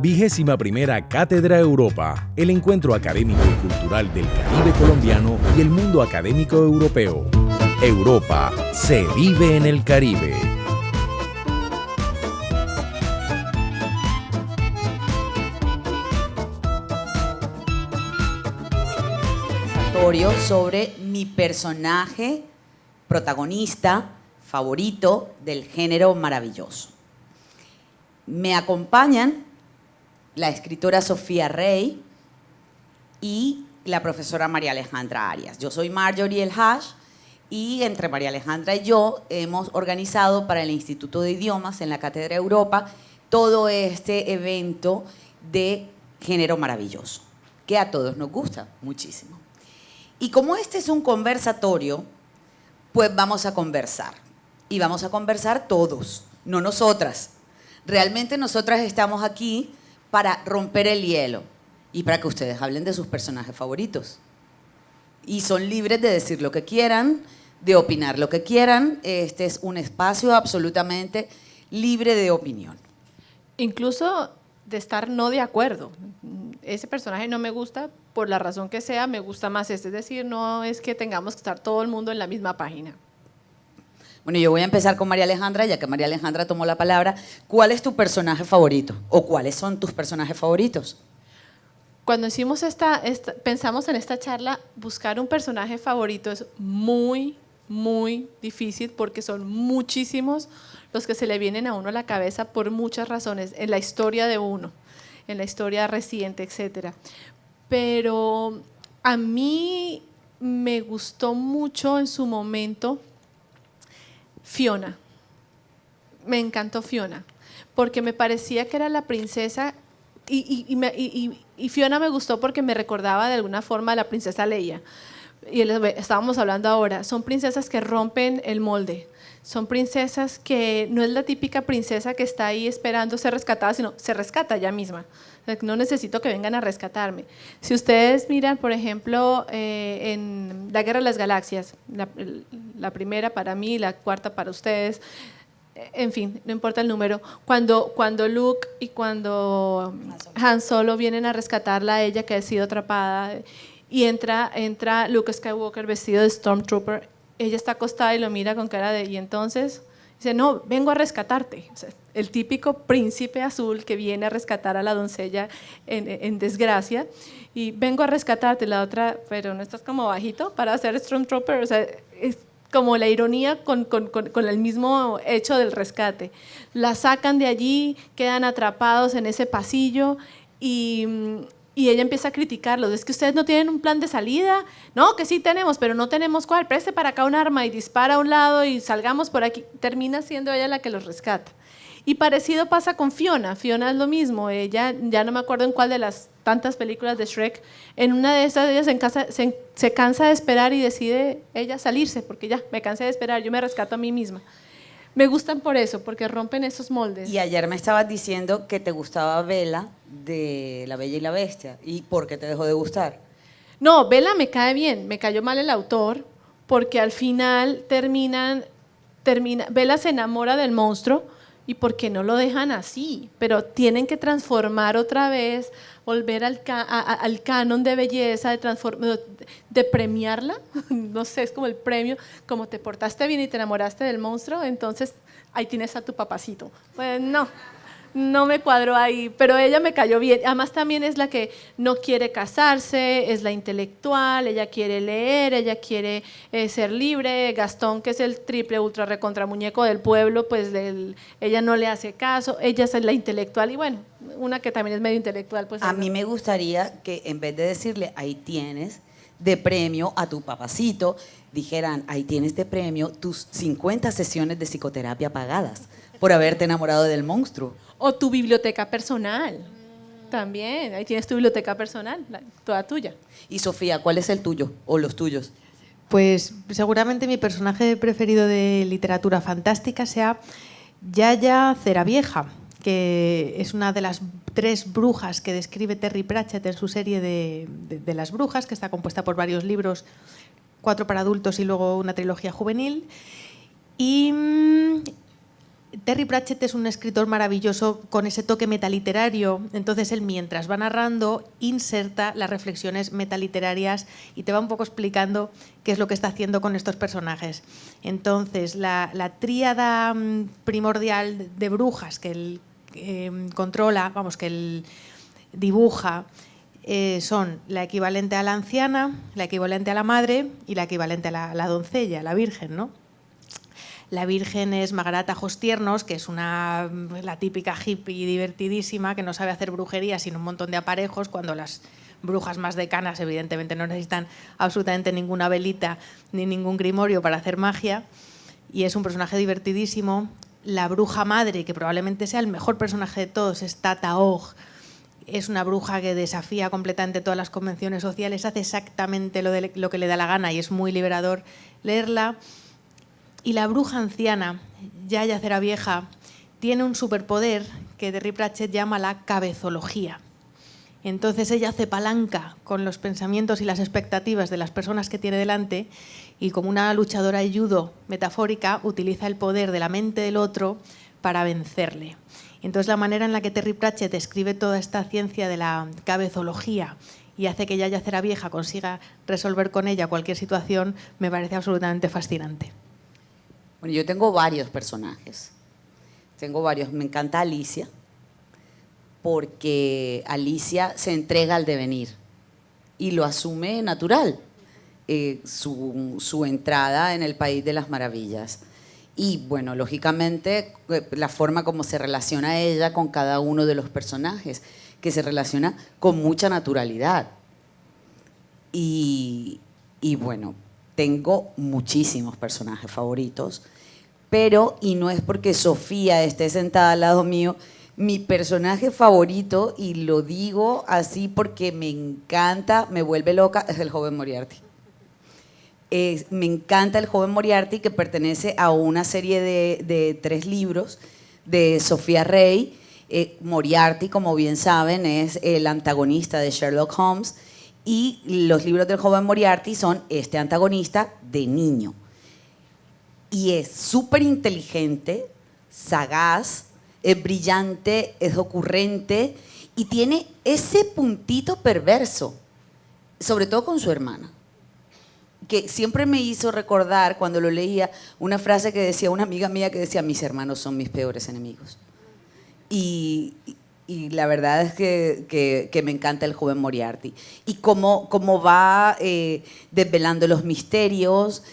21ª Cátedra Europa, el encuentro académico y cultural del Caribe colombiano y el mundo académico europeo. Europa se vive en el Caribe. Sobre mi personaje protagonista favorito del género maravilloso. Me acompañan la escritora Sofía Rey y la profesora María Alejandra Arias. Yo soy Marjorie El Hash y entre María Alejandra y yo hemos organizado para el Instituto de Idiomas en la Cátedra Europa todo este evento de género maravilloso, que a todos nos gusta muchísimo. Y como este es un conversatorio, pues vamos a conversar. Y vamos a conversar todos, no nosotras. Realmente nosotras estamos aquí para romper el hielo y para que ustedes hablen de sus personajes favoritos. Y son libres de decir lo que quieran, de opinar lo que quieran. Este es un espacio absolutamente libre de opinión. Incluso de estar no de acuerdo. Ese personaje no me gusta, por la razón que sea, me gusta más este. Es decir, no es que tengamos que estar todo el mundo en la misma página. Bueno, yo voy a empezar con María Alejandra, ya que María Alejandra tomó la palabra. ¿Cuál es tu personaje favorito? ¿O cuáles son tus personajes favoritos? Cuando hicimos pensamos en esta charla, buscar un personaje favorito es muy, muy difícil porque son muchísimos los que se le vienen a uno a la cabeza por muchas razones, en la historia de uno, en la historia reciente, etc. Pero a mí me gustó mucho en su momento Fiona. Me encantó Fiona, porque me parecía que era la princesa y Fiona me gustó porque me recordaba de alguna forma a la princesa Leia. Y estábamos hablando ahora, son princesas que rompen el molde. Son princesas que no es la típica princesa que está ahí esperando ser rescatada, sino se rescata ella misma. No necesito que vengan a rescatarme. Si ustedes miran, por ejemplo, en La Guerra de las Galaxias, la primera para mí, la cuarta para ustedes, en fin, no importa el número, cuando Luke y cuando Han Solo vienen a rescatarla a ella que ha sido atrapada y entra Luke Skywalker vestido de Stormtrooper, ella está acostada y lo mira con cara de, ¿y entonces? Dice, no, vengo a rescatarte. O sea, el típico príncipe azul que viene a rescatar a la doncella en desgracia, y vengo a rescatarte. La otra, pero no estás como bajito para ser Stormtrooper. O sea, es como la ironía con el mismo hecho del rescate. La sacan de allí, quedan atrapados en ese pasillo y ella empieza a criticarlos. Es que ustedes no tienen un plan de salida. No, que sí tenemos, pero no tenemos cuál. Preste para acá un arma y dispara a un lado y salgamos por aquí. Termina siendo ella la que los rescata. Y parecido pasa con Fiona. Fiona es lo mismo. Ella, ya no me acuerdo en cuál de las tantas películas de Shrek, en una de esas ella se cansa de esperar y decide ella salirse, porque ya me cansé de esperar, yo me rescato a mí misma. Me gustan por eso, porque rompen esos moldes. Y ayer me estabas diciendo que te gustaba Bella de La Bella y la Bestia. ¿Y por qué te dejó de gustar? No, Bella me cae bien, me cayó mal el autor, porque al final Bella se enamora del monstruo, y ¿por qué no lo dejan así? Pero tienen que transformar otra vez, volver al canon de belleza, de premiarla, no sé, es como el premio, como te portaste bien y te enamoraste del monstruo, entonces ahí tienes a tu papacito. Pues no me cuadró ahí, pero ella me cayó bien. Además también es la que no quiere casarse, es la intelectual, ella quiere leer, ella quiere ser libre. Gastón, que es el triple ultra recontra muñeco del pueblo, pues ella no le hace caso, ella es la intelectual y bueno, una que también es medio intelectual. Pues a mí me gustaría que en vez de decirle ahí tienes de premio a tu papacito, dijeran ahí tienes de premio tus 50 sesiones de psicoterapia pagadas por haberte enamorado del monstruo. O tu biblioteca personal. También, ahí tienes tu biblioteca personal, toda tuya. Y Sofía, ¿cuál es el tuyo o los tuyos? Pues seguramente mi personaje preferido de literatura fantástica sea Yaya Ceravieja, que es una de las 3 brujas que describe Terry Pratchett en su serie de las brujas, que está compuesta por varios libros, 4 para adultos y luego una trilogía juvenil. Y Terry Pratchett es un escritor maravilloso con ese toque metaliterario, entonces él mientras va narrando inserta las reflexiones metaliterarias y te va un poco explicando qué es lo que está haciendo con estos personajes. Entonces la tríada primordial de brujas que él controla, vamos, que él dibuja, son la equivalente a la anciana, la equivalente a la madre y la equivalente a la doncella, la virgen, ¿no? La Virgen es Margarita Hostiernos, que es la típica hippie divertidísima que no sabe hacer brujería sino un montón de aparejos, cuando las brujas más decanas evidentemente no necesitan absolutamente ninguna velita ni ningún grimorio para hacer magia, y es un personaje divertidísimo. La bruja madre, que probablemente sea el mejor personaje de todos, es Tata Og. Es una bruja que desafía completamente todas las convenciones sociales, hace exactamente lo que le da la gana y es muy liberador leerla. Y la bruja anciana, Yaya Ceravieja, tiene un superpoder que Terry Pratchett llama la cabezología. Entonces ella hace palanca con los pensamientos y las expectativas de las personas que tiene delante y, como una luchadora de judo metafórica, utiliza el poder de la mente del otro para vencerle. Entonces la manera en la que Terry Pratchett describe toda esta ciencia de la cabezología y hace que Yaya Ceravieja consiga resolver con ella cualquier situación me parece absolutamente fascinante. Bueno, yo tengo varios personajes. Me encanta Alicia, porque Alicia se entrega al devenir y lo asume natural, su entrada en el País de las Maravillas. Y bueno, lógicamente, la forma como se relaciona ella con cada uno de los personajes, que se relaciona con mucha naturalidad. Y bueno, tengo muchísimos personajes favoritos, pero, y no es porque Sofía esté sentada al lado mío, mi personaje favorito, y lo digo así porque me encanta, me vuelve loca, es el joven Moriarty. Me encanta el joven Moriarty, que pertenece a una serie de 3 libros de Sofía Rey. Moriarty, como bien saben, es el antagonista de Sherlock Holmes, y los libros del joven Moriarty son este antagonista de niño. Y es súper inteligente, sagaz, es brillante, es ocurrente y tiene ese puntito perverso, sobre todo con su hermana, que siempre me hizo recordar, cuando lo leía, una frase que decía una amiga mía, que decía: mis hermanos son mis peores enemigos. Y la verdad es que me encanta el joven Moriarty. Y cómo va desvelando los misterios,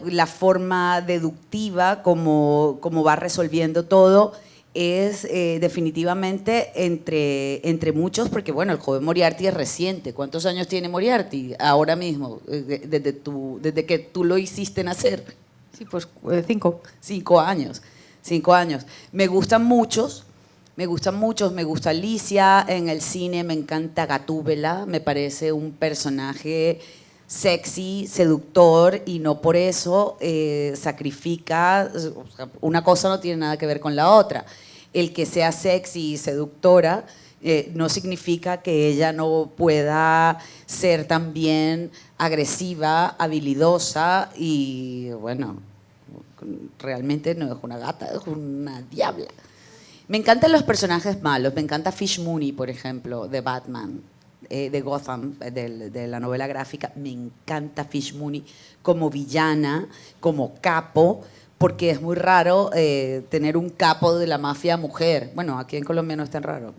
la forma deductiva, cómo va resolviendo todo, es definitivamente entre muchos, porque bueno, el joven Moriarty es reciente. ¿Cuántos años tiene Moriarty ahora mismo, desde que tú lo hiciste nacer? Sí, pues 5. 5 años. 5 años. Me gustan muchos. Me gusta Alicia en el cine, me encanta Gatúbela, me parece un personaje sexy, seductor, y no por eso sacrifica, o sea, una cosa no tiene nada que ver con la otra. El que sea sexy y seductora no significa que ella no pueda ser también agresiva, habilidosa y, bueno, realmente no es una gata, es una diabla. Me encantan los personajes malos, me encanta Fish Mooney, por ejemplo, de Batman, de Gotham, de la novela gráfica. Me encanta Fish Mooney como villana, como capo, porque es muy raro tener un capo de la mafia mujer. Bueno, aquí en Colombia no es tan raro,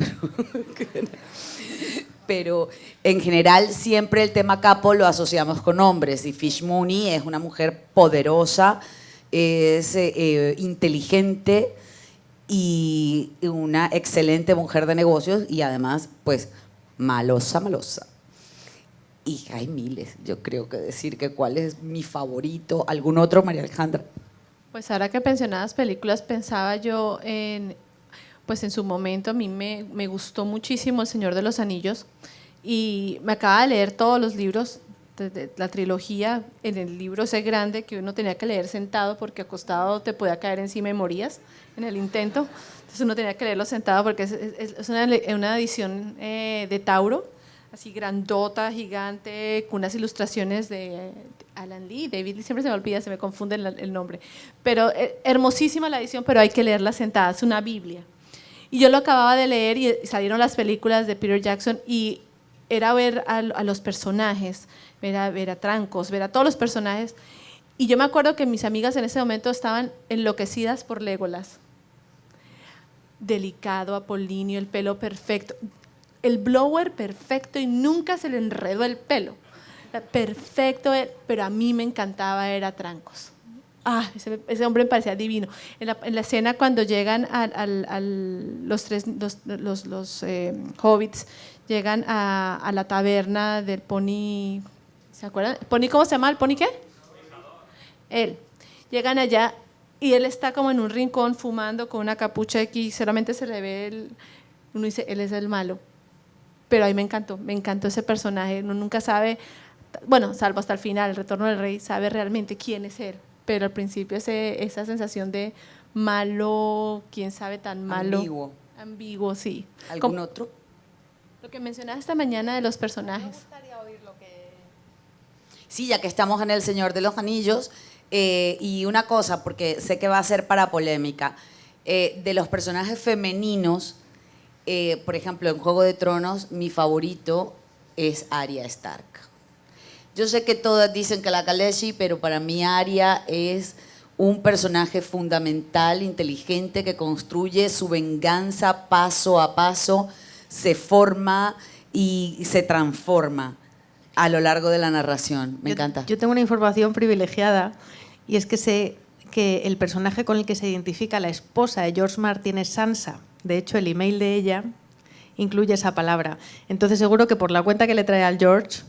pero en general siempre el tema capo lo asociamos con hombres, y Fish Mooney es una mujer poderosa, es inteligente, y una excelente mujer de negocios, y además, pues, malosa. Y hay miles, yo creo que decir que cuál es mi favorito. ¿Algún otro, María Alejandra? Pues ahora que mencionabas películas, pensaba yo pues en su momento a mí me gustó muchísimo El Señor de los Anillos, y me acaba de leer todos los libros de la trilogía en el libro ese grande que uno tenía que leer sentado porque acostado te podía caer encima y morías en el intento. Entonces uno tenía que leerlo sentado porque es una edición de Tauro, así grandota, gigante, con unas ilustraciones de Alan Lee, David Lee, siempre se me olvida, se me confunde el nombre. Pero hermosísima la edición, pero hay que leerla sentada, es una Biblia. Y yo lo acababa de leer y salieron las películas de Peter Jackson y era ver a los personajes, ver a Trancos, ver a todos los personajes. Y yo me acuerdo que mis amigas en ese momento estaban enloquecidas por Legolas. Delicado, apolíneo, el pelo perfecto, el blower perfecto y nunca se le enredó el pelo. Perfecto, pero a mí me encantaba, era Trancos. Ah, ese hombre me parecía divino. En la escena cuando llegan los hobbits, llegan a la taberna del pony, ¿se acuerdan? ¿Pony cómo se llama? ¿El pony qué? Él. Llegan allá y él está como en un rincón fumando con una capucha y solamente se le ve uno dice, él es el malo. Pero a mí me encantó ese personaje. Uno nunca sabe, bueno, salvo hasta el final, el retorno del rey, sabe realmente quién es él. Pero al principio esa sensación de malo, quién sabe tan malo. Ambiguo. Ambiguo, sí. ¿Algún otro? Lo que mencionaste esta mañana de los personajes. Me gustaría oír lo que... Sí, ya que estamos en El Señor de los Anillos, y una cosa, porque sé que va a ser para polémica, de los personajes femeninos, por ejemplo, en Juego de Tronos, mi favorito es Arya Stark. Yo sé que todas dicen que la Khaleesi, pero para mí Arya es un personaje fundamental, inteligente, que construye su venganza paso a paso, se forma y se transforma a lo largo de la narración. Me encanta. Yo tengo una información privilegiada y es que sé que el personaje con el que se identifica la esposa de George Martin es Sansa. De hecho, el email de ella incluye esa palabra. Entonces seguro que por la cuenta que le trae al George,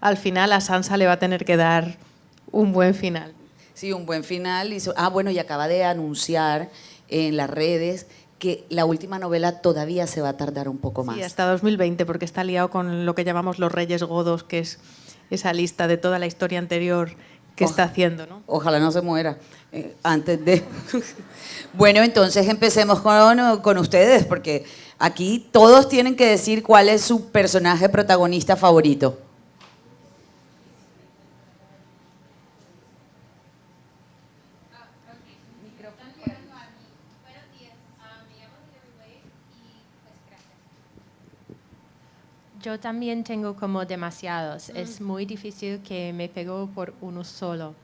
al final a Sansa le va a tener que dar un buen final. Sí, un buen final. Bueno, y acaba de anunciar en las redes que la última novela todavía se va a tardar un poco más. Sí, hasta 2020, porque está liado con lo que llamamos los Reyes Godos, que es esa lista de toda la historia anterior que está haciendo, ¿no? Ojalá no se muera antes de... Bueno, entonces empecemos con ustedes, porque aquí todos tienen que decir cuál es su personaje protagonista favorito. Yo también tengo como demasiados. Es muy difícil que me pego por uno solo.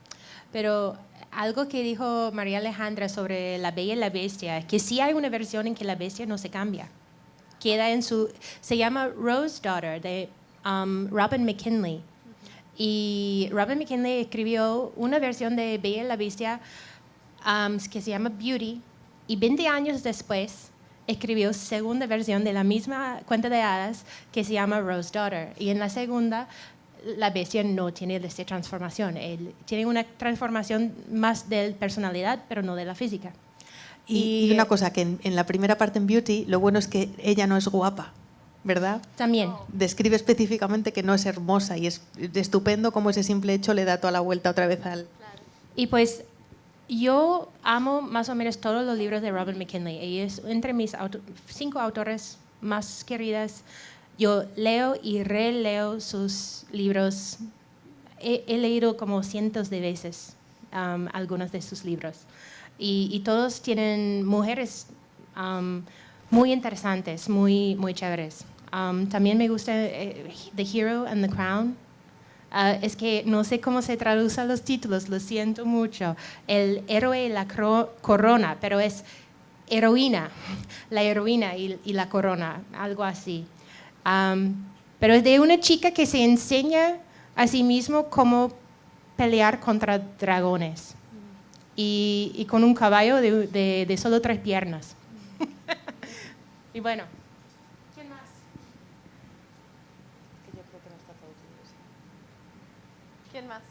Pero algo que dijo María Alejandra sobre La Bella y la Bestia, es que sí hay una versión en que la bestia no se cambia. Queda en su... Se llama Rose Daughter, de Robin McKinley. Y Robin McKinley escribió una versión de Bella y la Bestia que se llama Beauty. Y 20 años después escribió segunda versión de la misma cuenta de hadas que se llama Rose Daughter. Y en la segunda, la bestia no tiene esta transformación. Él tiene una transformación más de personalidad, pero no de la física. Y una cosa, que en la primera parte en Beauty, lo bueno es que ella no es guapa, ¿verdad? También. Describe específicamente que no es hermosa y es estupendo cómo ese simple hecho le da toda la vuelta otra vez al... Y pues yo amo más o menos todos los libros de Robin McKinley. Ella es entre mis 5 autores más queridas. Yo leo y releo sus libros. He leído como cientos de veces algunos de sus libros. Y todos tienen mujeres muy interesantes, muy, muy chéveres. También me gusta The Hero and the Crown. Es que no sé cómo se traducen los títulos, lo siento mucho. El héroe y la corona, pero es heroína, la heroína y la corona, algo así. Pero es de una chica que se enseña a sí mismo cómo pelear contra dragones y con un caballo de solo 3 piernas. Y bueno. ¿Quién más? ¿Quién más?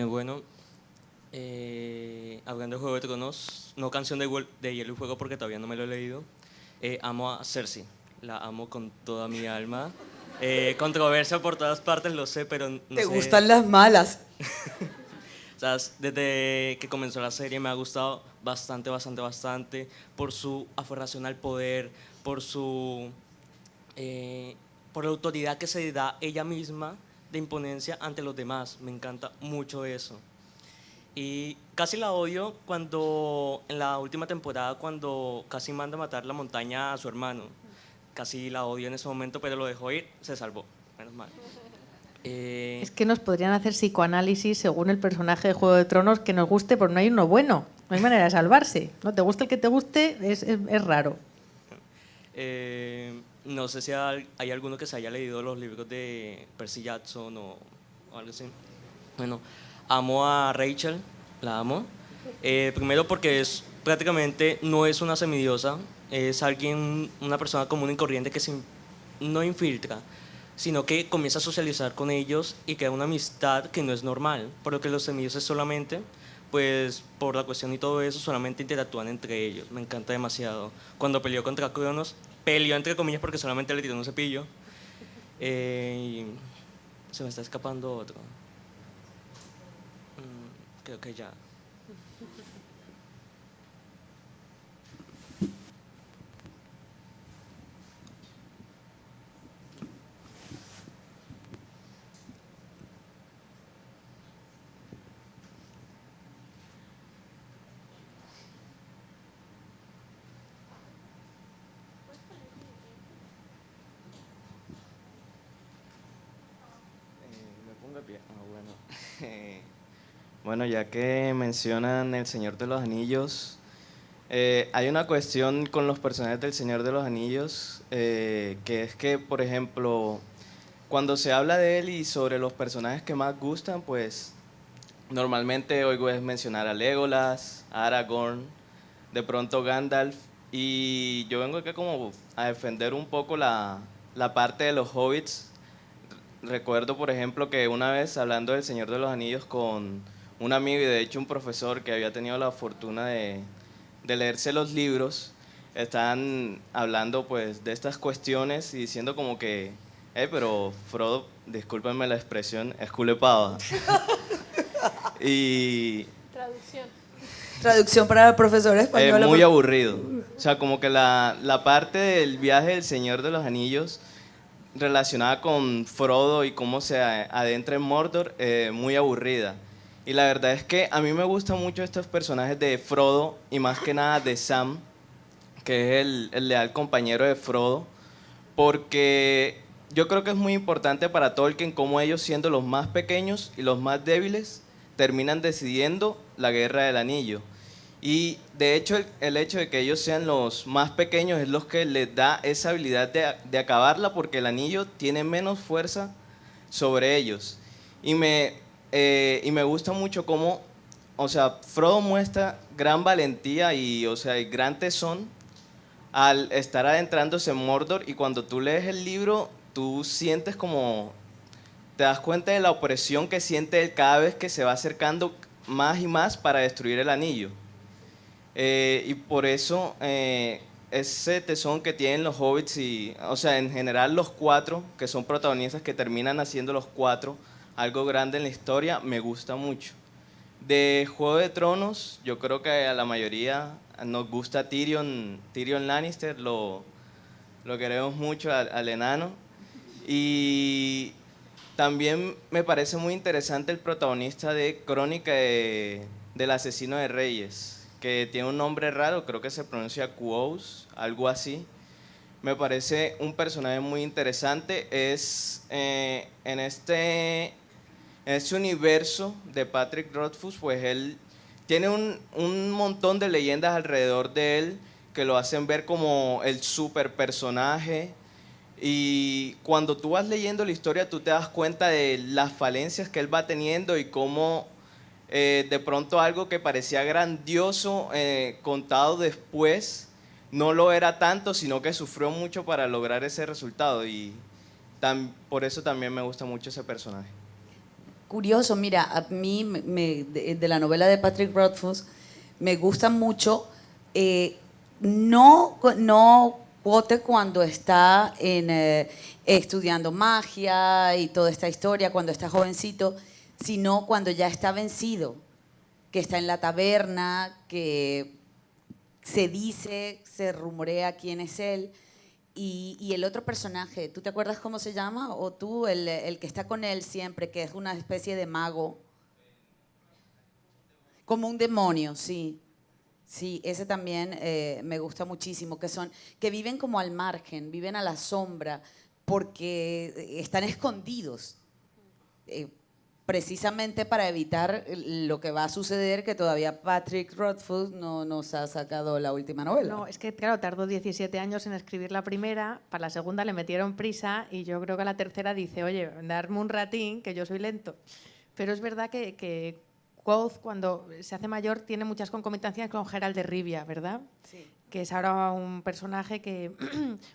Bueno, hablando de Juego de Tronos, no Canción de Hielo y Fuego porque todavía no me lo he leído, amo a Cersei, la amo con toda mi alma. Controversia por todas partes, lo sé, pero no ¿Te sé. gustan las malas? O sea, desde que comenzó la serie me ha gustado bastante, bastante, bastante por su aferración al poder, por su por la autoridad que se da ella misma de imponencia ante los demás. Me encanta mucho eso. Y casi la odio cuando en la última temporada cuando casi manda a matar la montaña a su hermano. Casi la odio en ese momento, pero lo dejó ir, se salvó, menos mal. Es que nos podrían hacer psicoanálisis según el personaje de Juego de Tronos que nos guste, pero no hay uno bueno. No hay manera de salvarse. ¿No? Te gusta el que te guste, es raro. No sé si hay alguno que se haya leído los libros de Percy Jackson o algo así. Bueno, amo a Rachel, la amo. Primero porque prácticamente no es una semidiosa, es alguien, una persona común y corriente que no infiltra, sino que comienza a socializar con ellos y crea una amistad que no es normal, por lo que los semidioses solamente, pues por la cuestión y todo eso, solamente interactúan entre ellos. Me encanta demasiado. Cuando peleó contra Cronos, peleó entre comillas porque solamente le tiró un cepillo. Y se me está escapando otro. Creo que ya. Me pongo de pie. Bueno. Bueno, ya que mencionan El Señor de los Anillos, hay una cuestión con los personajes del Señor de los Anillos, que es que, por ejemplo, cuando se habla de él y sobre los personajes que más gustan, pues normalmente oigo es mencionar a Legolas, a Aragorn, de pronto Gandalf, y yo vengo acá como a defender un poco la parte de los hobbits. Recuerdo, por ejemplo, que una vez hablando del Señor de los Anillos con un amigo y de hecho un profesor que había tenido la fortuna de leerse los libros, estaban hablando pues de estas cuestiones y diciendo como que, pero Frodo, discúlpenme la expresión, es culepava. Y Traducción para el profesor español. muy aburrido. O sea, como que la parte del viaje del Señor de los Anillos relacionada con Frodo y cómo se adentra en Mordor, muy aburrida. Y la verdad es que a mí me gustan mucho estos personajes de Frodo y más que nada de Sam, que es el leal compañero de Frodo, porque yo creo que es muy importante para Tolkien cómo ellos, siendo los más pequeños y los más débiles, terminan decidiendo la Guerra del Anillo. Y de hecho el hecho de que ellos sean los más pequeños es lo que les da esa habilidad de acabarla, porque el anillo tiene menos fuerza sobre ellos. Y me gusta mucho cómo, o sea, Frodo muestra gran valentía y gran tesón al estar adentrándose en Mordor, y cuando tú lees el libro, tú sientes como, te das cuenta de la opresión que siente él cada vez que se va acercando más y más para destruir el anillo. Y por eso ese tesón que tienen los hobbits y, en general los cuatro, que son protagonistas que terminan haciendo los cuatro algo grande en la historia, me gusta mucho. De Juego de Tronos, yo creo que a la mayoría nos gusta Tyrion Lannister, lo queremos mucho al enano. Y también me parece muy interesante el protagonista de Crónica del Asesino de Reyes, que tiene un nombre raro, creo que se pronuncia Quos, algo así. Me parece un personaje muy interesante. Es en este universo de Patrick Rothfuss, pues él tiene un montón de leyendas alrededor de él que lo hacen ver como el super personaje. Y cuando tú vas leyendo la historia, tú te das cuenta de las falencias que él va teniendo y cómo de pronto algo que parecía grandioso contado después no lo era tanto, sino que sufrió mucho para lograr ese resultado, y por eso también me gusta mucho ese personaje. Curioso, mira, a mí de la novela de Patrick Rothfuss me gusta mucho, no Quote cuando está estudiando magia y toda esta historia, cuando está jovencito, sino cuando ya está vencido, que está en la taberna, que se rumorea quién es él. Y el otro personaje, ¿tú te acuerdas cómo se llama? O tú, el que está con él siempre, que es una especie de mago. Como un demonio, sí. Sí, ese también me gusta muchísimo, que viven como al margen, viven a la sombra, porque están escondidos. Precisamente para evitar lo que va a suceder, que todavía Patrick Rothfuss no nos ha sacado la última novela. No, es que claro, tardó 17 años en escribir la primera, para la segunda le metieron prisa y yo creo que a la tercera dice, oye, darme un ratín, que yo soy lento. Pero es verdad que Quoth, cuando se hace mayor, tiene muchas concomitancias con Geralt de Rivia, ¿verdad? Sí. Que es ahora un personaje que,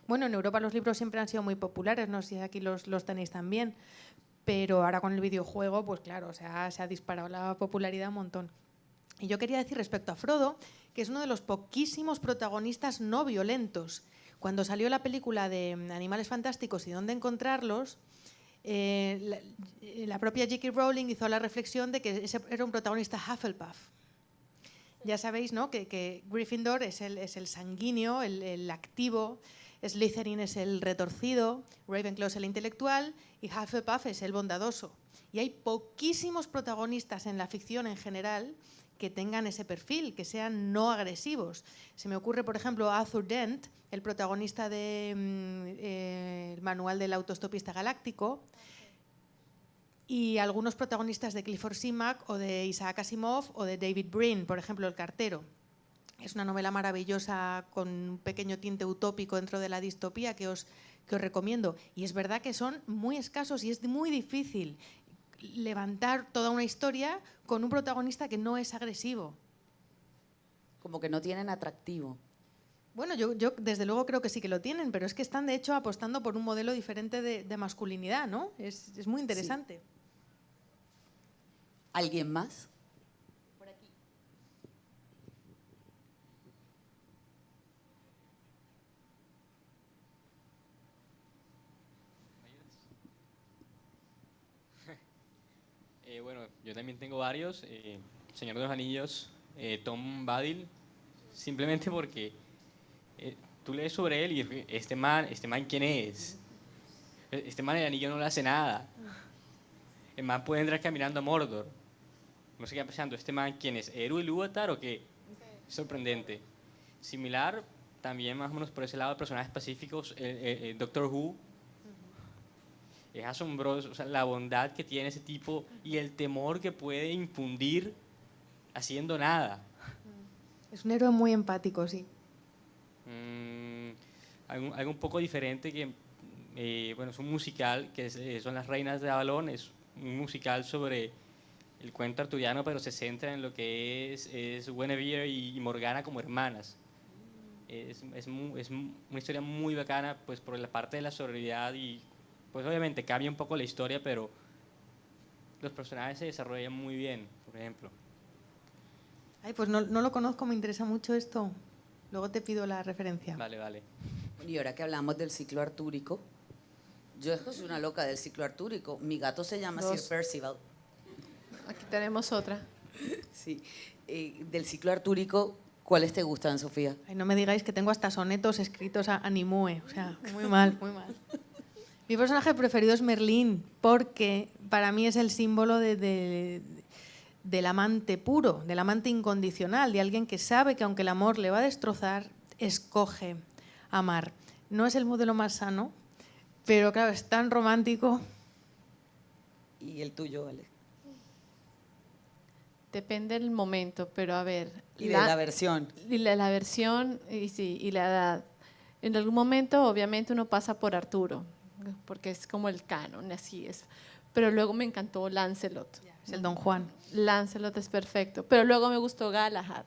bueno, en Europa los libros siempre han sido muy populares, no sé si aquí los tenéis también, pero ahora con el videojuego, pues claro, o sea, se ha disparado la popularidad un montón. Y yo quería decir respecto a Frodo, que es uno de los poquísimos protagonistas no violentos. Cuando salió la película de Animales Fantásticos y dónde encontrarlos, la propia J.K. Rowling hizo la reflexión de que ese era un protagonista Hufflepuff. Ya sabéis, ¿no?, que Gryffindor es el sanguíneo, el activo, Slytherin es el retorcido, Ravenclaw es el intelectual y Hufflepuff es el bondadoso. Y hay poquísimos protagonistas en la ficción en general que tengan ese perfil, que sean no agresivos. Se me ocurre, por ejemplo, Arthur Dent, el protagonista de el manual del autoestopista galáctico, y algunos protagonistas de Clifford Simak o de Isaac Asimov o de David Brin, por ejemplo, El cartero. Es una novela maravillosa con un pequeño tinte utópico dentro de la distopía que os recomiendo. Y es verdad que son muy escasos y es muy difícil levantar toda una historia con un protagonista que no es agresivo. Como que no tienen atractivo. Bueno, yo desde luego creo que sí que lo tienen, pero es que están de hecho apostando por un modelo diferente de masculinidad, ¿no? Es muy interesante. Sí. ¿Alguien más? Bueno, yo también tengo varios. Señor de los Anillos, Tom Bombadil, simplemente porque tú lees sobre él y este man, ¿quién es? Este man, el anillo no le hace nada. El man puede entrar caminando a Mordor. No sé qué está pensando, ¿este man quién es? ¿Eru Ilúvatar o qué? Sorprendente. Similar, también más o menos por ese lado de personajes pacíficos, Doctor Who. Es asombroso, o sea, la bondad que tiene ese tipo y el temor que puede infundir haciendo nada. Es un héroe muy empático, sí. Algo un poco diferente que, bueno, es un musical que son Las Reinas de Avalon, es un musical sobre el cuento arturiano, pero se centra en lo que es Guinevere y Morgana como hermanas. Es una historia muy bacana, pues por la parte de la sororidad y pues obviamente cambia un poco la historia, pero los personajes se desarrollan muy bien, por ejemplo. Ay, pues no lo conozco, me interesa mucho esto. Luego te pido la referencia. Vale. Y ahora que hablamos del ciclo artúrico, yo soy una loca del ciclo artúrico. Mi gato se llama Sir Percival. Aquí tenemos otra. Sí. Del ciclo artúrico, ¿cuáles te gustan, Sofía? Ay, no me digáis que tengo hasta sonetos escritos a Nimue. O sea, muy mal, muy mal. Mi personaje preferido es Merlín, porque para mí es el símbolo del amante puro, del amante incondicional, de alguien que sabe que aunque el amor le va a destrozar, escoge amar. No es el modelo más sano, pero claro, es tan romántico. ¿Y el tuyo, Ale? Depende del momento, pero a ver. Y de la versión. Y la versión, y sí, y la edad. En algún momento, obviamente, uno pasa por Arturo, porque es como el canon, así es. Pero luego me encantó Lancelot. Es el Don Juan. Lancelot es perfecto. Pero luego me gustó Galahad.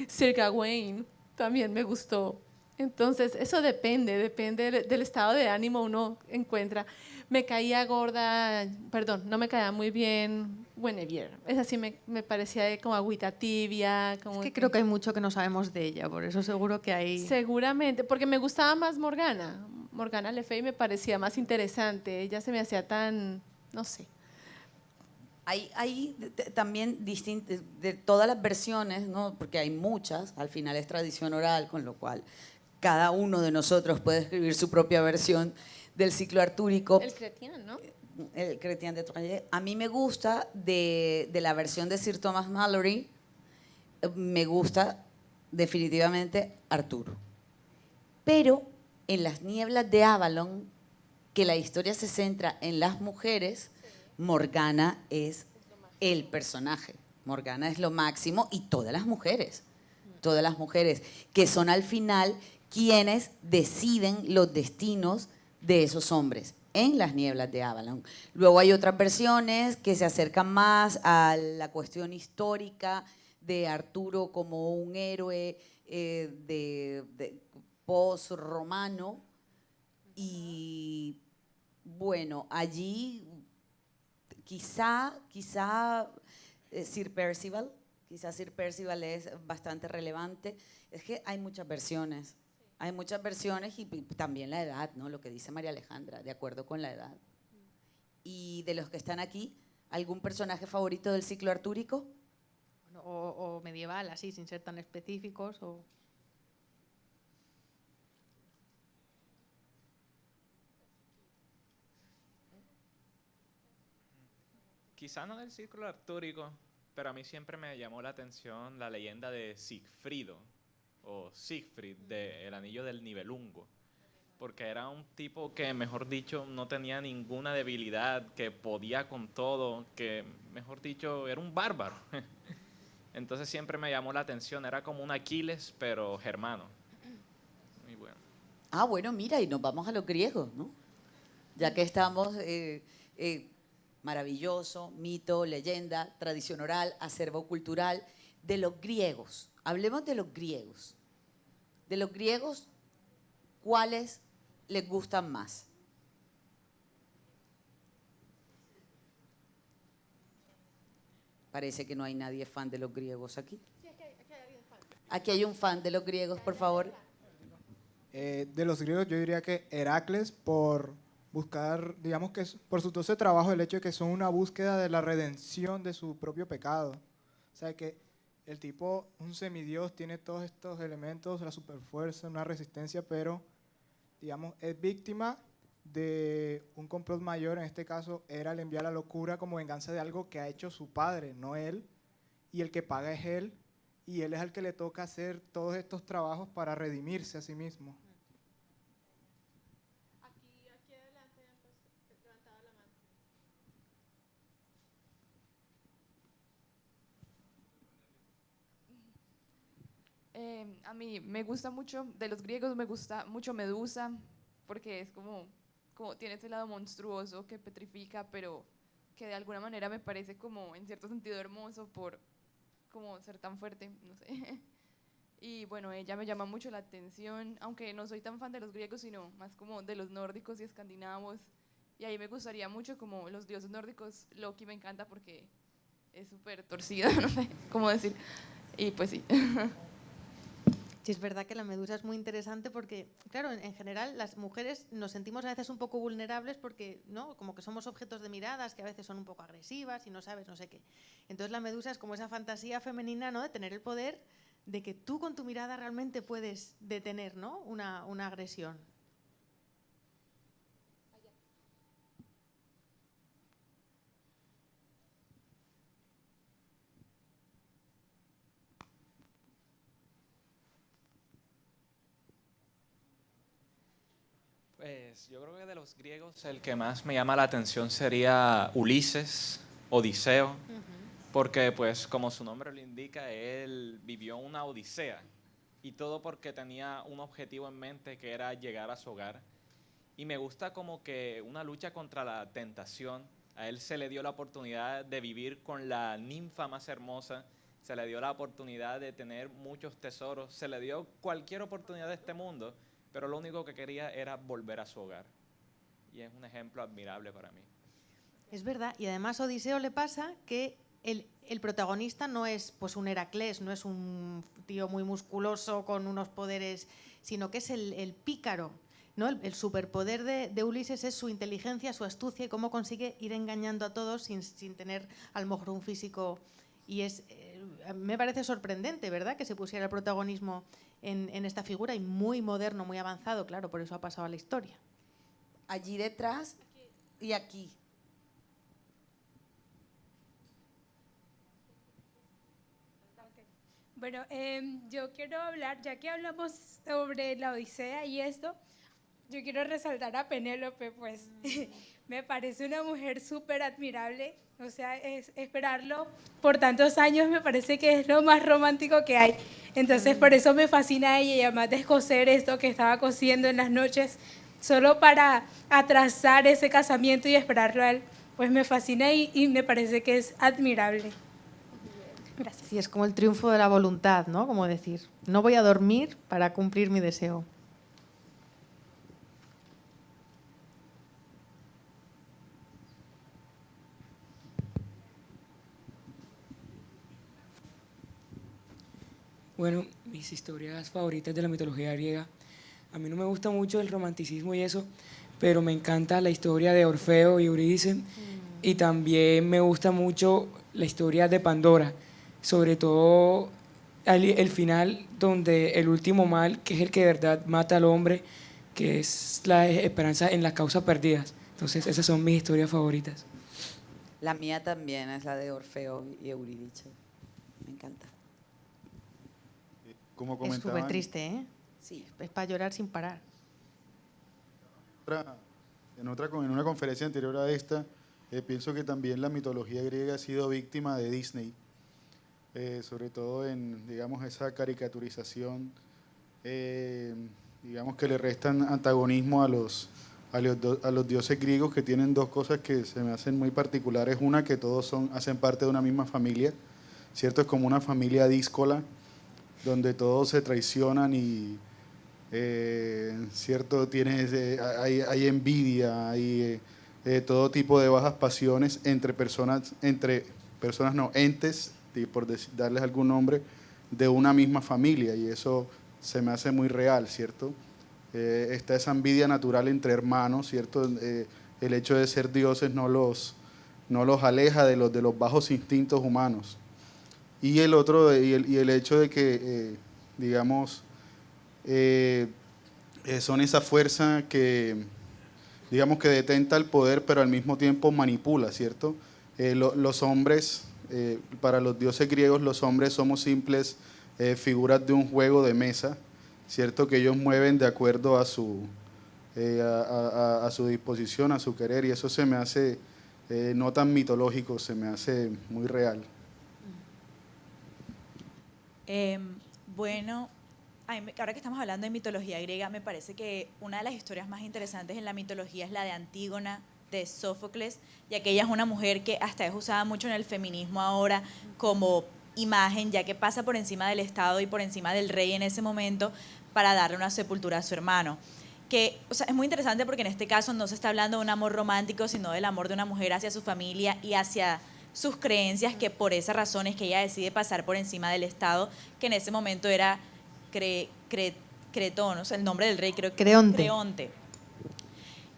Sir Gawain también me gustó. Entonces, eso depende del estado de ánimo uno encuentra. Me caía gorda, perdón, no me caía muy bien Guinevere. Esa sí me parecía como agüita tibia. Como Es que creo que hay mucho que no sabemos de ella, por eso seguro que hay... Seguramente, porque me gustaba más Morgana. Morgana Le Fay me parecía más interesante. Ella se me hacía tan, no sé. Hay también de todas las versiones, ¿no? Porque hay muchas, al final es tradición oral, con lo cual cada uno de nosotros puede escribir su propia versión del ciclo artúrico. El Chrétien, ¿no? El Chrétien de Troyes. A mí me gusta de la versión de Sir Thomas Malory, me gusta definitivamente Arturo. Pero en Las nieblas de Avalon, que la historia se centra en las mujeres, Morgana es el personaje. Morgana es lo máximo y todas las mujeres que son al final quienes deciden los destinos de esos hombres en Las nieblas de Avalon. Luego hay otras versiones que se acercan más a la cuestión histórica de Arturo como un héroe de post-romano y bueno, allí quizá Sir Percival es bastante relevante. Es que hay muchas versiones y también la edad, ¿no? Lo que dice María Alejandra, de acuerdo con la edad. Y de los que están aquí, ¿algún personaje favorito del ciclo artúrico? O medieval, así, sin ser tan específicos. Quizá no del círculo artúrico, pero a mí siempre me llamó la atención la leyenda de Sigfrido, o Siegfried, de El Anillo del Nibelungo, porque era un tipo que, mejor dicho, no tenía ninguna debilidad, que podía con todo, que, mejor dicho, era un bárbaro. Entonces siempre me llamó la atención, era como un Aquiles, pero germano. Muy bueno. Ah, bueno, mira, y nos vamos a los griegos, ¿no? Ya que estamos... maravilloso, mito, leyenda, tradición oral, acervo cultural, de los griegos. Hablemos de los griegos. De los griegos, ¿cuáles les gustan más? Parece que no hay nadie fan de los griegos aquí. Aquí hay un fan de los griegos, por favor. De los griegos yo diría que Heracles, por buscar, digamos que por su 12 trabajo, el hecho de que son una búsqueda de la redención de su propio pecado. O sea, que el tipo, un semidios, tiene todos estos elementos, la superfuerza, una resistencia, pero, digamos, es víctima de un complot mayor. En este caso, era el enviar la locura como venganza de algo que ha hecho su padre, no él, y el que paga es él, y él es el que le toca hacer todos estos trabajos para redimirse a sí mismo. A mí me gusta mucho, de los griegos me gusta mucho Medusa, porque es como tiene ese lado monstruoso que petrifica, pero que de alguna manera me parece como en cierto sentido hermoso por como ser tan fuerte, no sé. Y bueno, ella me llama mucho la atención, aunque no soy tan fan de los griegos, sino más como de los nórdicos y escandinavos. Y ahí me gustaría mucho como los dioses nórdicos. Loki me encanta porque es súper torcido, no sé cómo decir. Y pues sí. Sí, es verdad que la medusa es muy interesante porque, claro, en general las mujeres nos sentimos a veces un poco vulnerables porque, ¿no? Como que somos objetos de miradas que a veces son un poco agresivas y no sabes no sé qué. Entonces la medusa es como esa fantasía femenina, ¿no? De tener el poder de que tú con tu mirada realmente puedes detener, ¿no? una agresión. Pues yo creo que de los griegos el que más me llama la atención sería Ulises, Odiseo, porque pues como su nombre lo indica, él vivió una odisea y todo porque tenía un objetivo en mente que era llegar a su hogar. Y me gusta como que una lucha contra la tentación. A él se le dio la oportunidad de vivir con la ninfa más hermosa se le dio la oportunidad de tener muchos tesoros, se le dio cualquier oportunidad de este mundo, pero lo único que quería era volver a su hogar. Y es un ejemplo admirable para mí. Es verdad, y además a Odiseo le pasa que el protagonista no es pues un Heracles, no es un tío muy musculoso con unos poderes, sino que es el pícaro, ¿no? El superpoder de Ulises es su inteligencia, su astucia y cómo consigue ir engañando a todos sin tener a lo mejor un físico. Y me parece sorprendente, ¿verdad?, que se pusiera el protagonismo en esta figura, y muy moderno, muy avanzado, claro, por eso ha pasado a la historia. Allí detrás y aquí. Bueno, yo quiero hablar, ya que hablamos sobre la Odisea y esto, yo quiero resaltar a Penélope, pues me parece una mujer súper admirable, o sea, esperarlo por tantos años me parece que es lo más romántico que hay, entonces por eso me fascina a ella, y además de coser esto que estaba cosiendo en las noches, solo para atrasar ese casamiento y esperarlo a él, pues me fascina y me parece que es admirable. Gracias. Sí, es como el triunfo de la voluntad, ¿no? Como decir, no voy a dormir para cumplir mi deseo. Bueno, mis historias favoritas de la mitología griega. A mí no me gusta mucho el romanticismo y eso, pero me encanta la historia de Orfeo y Eurídice. Y también me gusta mucho la historia de Pandora, sobre todo el final donde el último mal, que es el que de verdad mata al hombre, que es la esperanza en las causas perdidas. Entonces esas son mis historias favoritas. La mía también es la de Orfeo y Eurídice. Me encanta. Como Es comentaban, súper triste, ¿eh? Sí. Es para llorar sin parar. en una conferencia anterior a esta, pienso que también la mitología griega ha sido víctima de Disney, sobre todo en, digamos, esa caricaturización, digamos, que le restan antagonismo a los dioses griegos, que tienen dos cosas que se me hacen muy particulares. Una, que todos hacen parte de una misma familia, ¿cierto? Es como una familia díscola, donde todos se traicionan y, ¿cierto? Hay envidia, hay todo tipo de bajas pasiones entes, por darles algún nombre, de una misma familia, y eso se me hace muy real, ¿cierto? Está esa envidia natural entre hermanos, ¿cierto? El hecho de ser dioses no los aleja de los bajos instintos humanos. Y el otro, y el hecho de que, digamos, son esa fuerza que, digamos, que detenta el poder, pero al mismo tiempo manipula, ¿cierto? Los hombres, para los dioses griegos, los hombres somos simples figuras de un juego de mesa, ¿cierto? Que ellos mueven de acuerdo a su disposición, a su querer, y eso se me hace no tan mitológico, se me hace muy real. Bueno, ahora que estamos hablando de mitología griega, me parece que una de las historias más interesantes en la mitología es la de Antígona, de Sófocles, ya que ella es una mujer que hasta es usada mucho en el feminismo ahora como imagen, ya que pasa por encima del Estado y por encima del rey en ese momento para darle una sepultura a su hermano. Que, o sea, es muy interesante porque en este caso no se está hablando de un amor romántico, sino del amor de una mujer hacia su familia y hacia sus creencias, que por esa razón es que ella decide pasar por encima del Estado, que en ese momento era Cretón, o sea, el nombre del rey, creo que Creonte.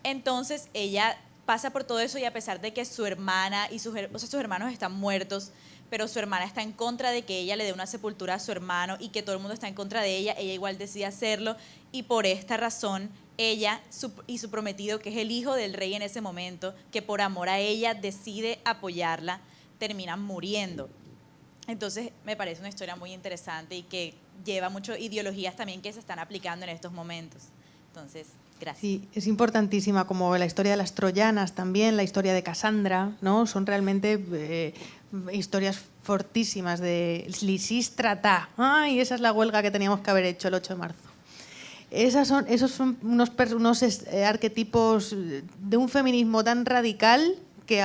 Entonces ella pasa por todo eso, y a pesar de que su hermana y sus hermanos están muertos, pero su hermana está en contra de que ella le dé una sepultura a su hermano y que todo el mundo está en contra de ella igual decide hacerlo, y por esta razón ella y su prometido, que es el hijo del rey en ese momento, que por amor a ella decide apoyarla, terminan muriendo. Entonces me parece una historia muy interesante y que lleva mucho ideologías también que se están aplicando en estos momentos. Entonces, gracias. Sí, es importantísima, como la historia de las troyanas también, la historia de Casandra, ¿no? Son realmente historias fortísimas de Lisístrata. ¡Ay! Esa es la huelga que teníamos que haber hecho el 8 de marzo. Esos son unos arquetipos de un feminismo tan radical que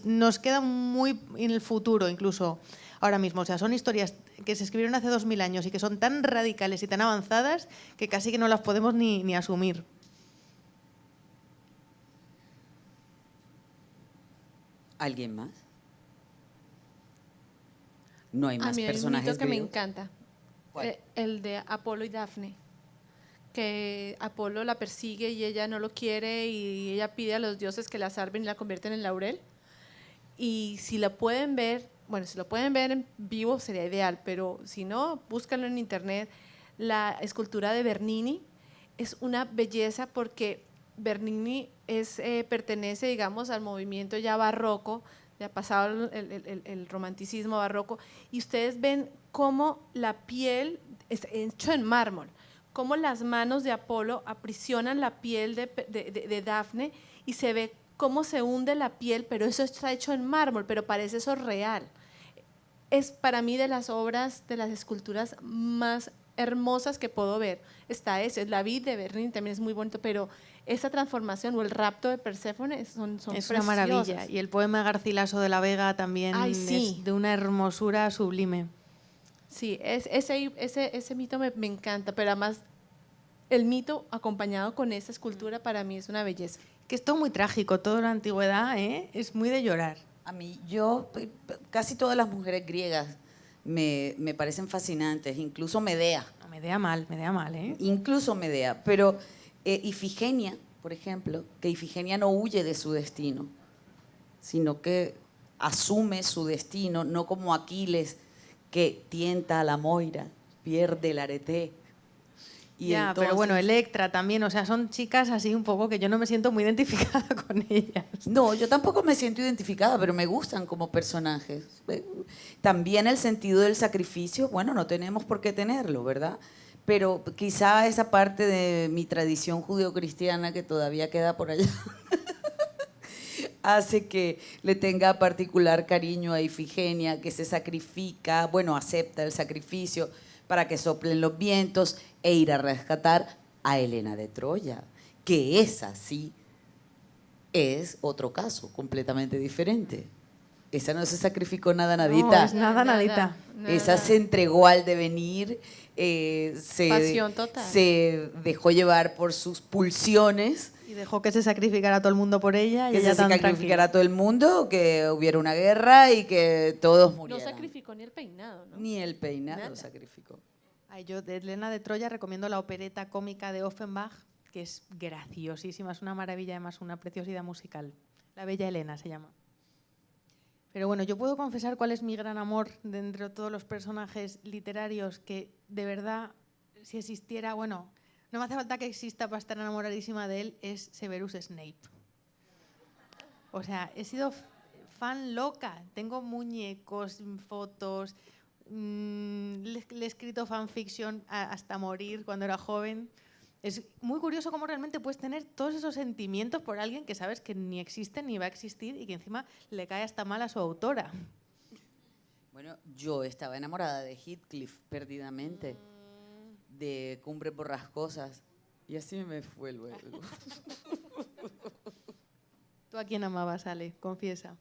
nos queda muy en el futuro incluso ahora mismo. O sea, son historias que se escribieron hace 2000 años y que son tan radicales y tan avanzadas que casi que no las podemos ni asumir. ¿Alguien más? No hay más a mí hay un personajes mito que me griegos. encanta. El de Apolo y Dafne. Que Apolo la persigue y ella no lo quiere y ella pide a los dioses que la salven y la convierten en laurel. Y si la pueden ver, bueno, si lo pueden ver en vivo sería ideal, pero si no, búscalo en internet. La escultura de Bernini es una belleza porque Bernini pertenece, digamos, al movimiento ya barroco, ya pasado el romanticismo barroco, y ustedes ven cómo la piel es hecho en mármol, cómo las manos de Apolo aprisionan la piel de Dafne y se ve cómo se hunde la piel, pero eso está hecho en mármol, pero parece eso real. Es para mí de las obras, de las esculturas más hermosas que puedo ver. Está ese, el David de Bernini también es muy bonito, pero esa transformación o el rapto de Perséfone son es una maravilla. Y el poema Garcilaso de la Vega también es de una hermosura sublime. Sí, ese mito me encanta, pero además el mito acompañado con esa escultura para mí es una belleza. Que es todo muy trágico, toda la antigüedad, es muy de llorar. A mí, casi todas las mujeres griegas me parecen fascinantes, incluso Medea. Medea mal, Incluso Medea, pero Ifigenia, por ejemplo, que Ifigenia no huye de su destino, sino que asume su destino, no como Aquiles, que tienta a la Moira, pierde el arete. Y ya, entonces, pero bueno, Electra también, o sea, son chicas así un poco que yo no me siento muy identificada con ellas. No, yo tampoco me siento identificada, pero me gustan como personajes. También el sentido del sacrificio, bueno, no tenemos por qué tenerlo, ¿verdad? Pero quizá esa parte de mi tradición judeocristiana que todavía queda por allá hace que le tenga particular cariño a Ifigenia, que se sacrifica, bueno, acepta el sacrificio para que soplen los vientos e ir a rescatar a Helena de Troya, que esa sí es otro caso completamente diferente. Esa no se sacrificó nada nadita. No, es nada nadita. Esa se entregó al devenir, pasión total. Se dejó llevar por sus pulsiones. Y dejó que se sacrificara todo el mundo por ella. Que se sacrificara a todo el mundo, que hubiera una guerra y que todos murieran. No sacrificó ni el peinado, ¿no? Ni el peinado sacrificó. Ay, yo de Helena de Troya recomiendo la opereta cómica de Offenbach, que es graciosísima, es una maravilla, además una preciosidad musical. La Bella Helena se llama. Pero bueno, yo puedo confesar cuál es mi gran amor de entre todos los personajes literarios que de verdad, si existiera, bueno, no me hace falta que exista para estar enamoradísima de él, es Severus Snape. O sea, he sido fan loca, tengo muñecos, fotos, le he escrito fanfiction hasta morir cuando era joven. Es muy curioso cómo realmente puedes tener todos esos sentimientos por alguien que sabes que ni existe ni va a existir y que encima le cae hasta mal a su autora. Bueno, yo estaba enamorada de Heathcliff perdidamente, de Cumbres Borrascosas, y así me fue luego. ¿Tú a quién amabas, Ale? Confiesa.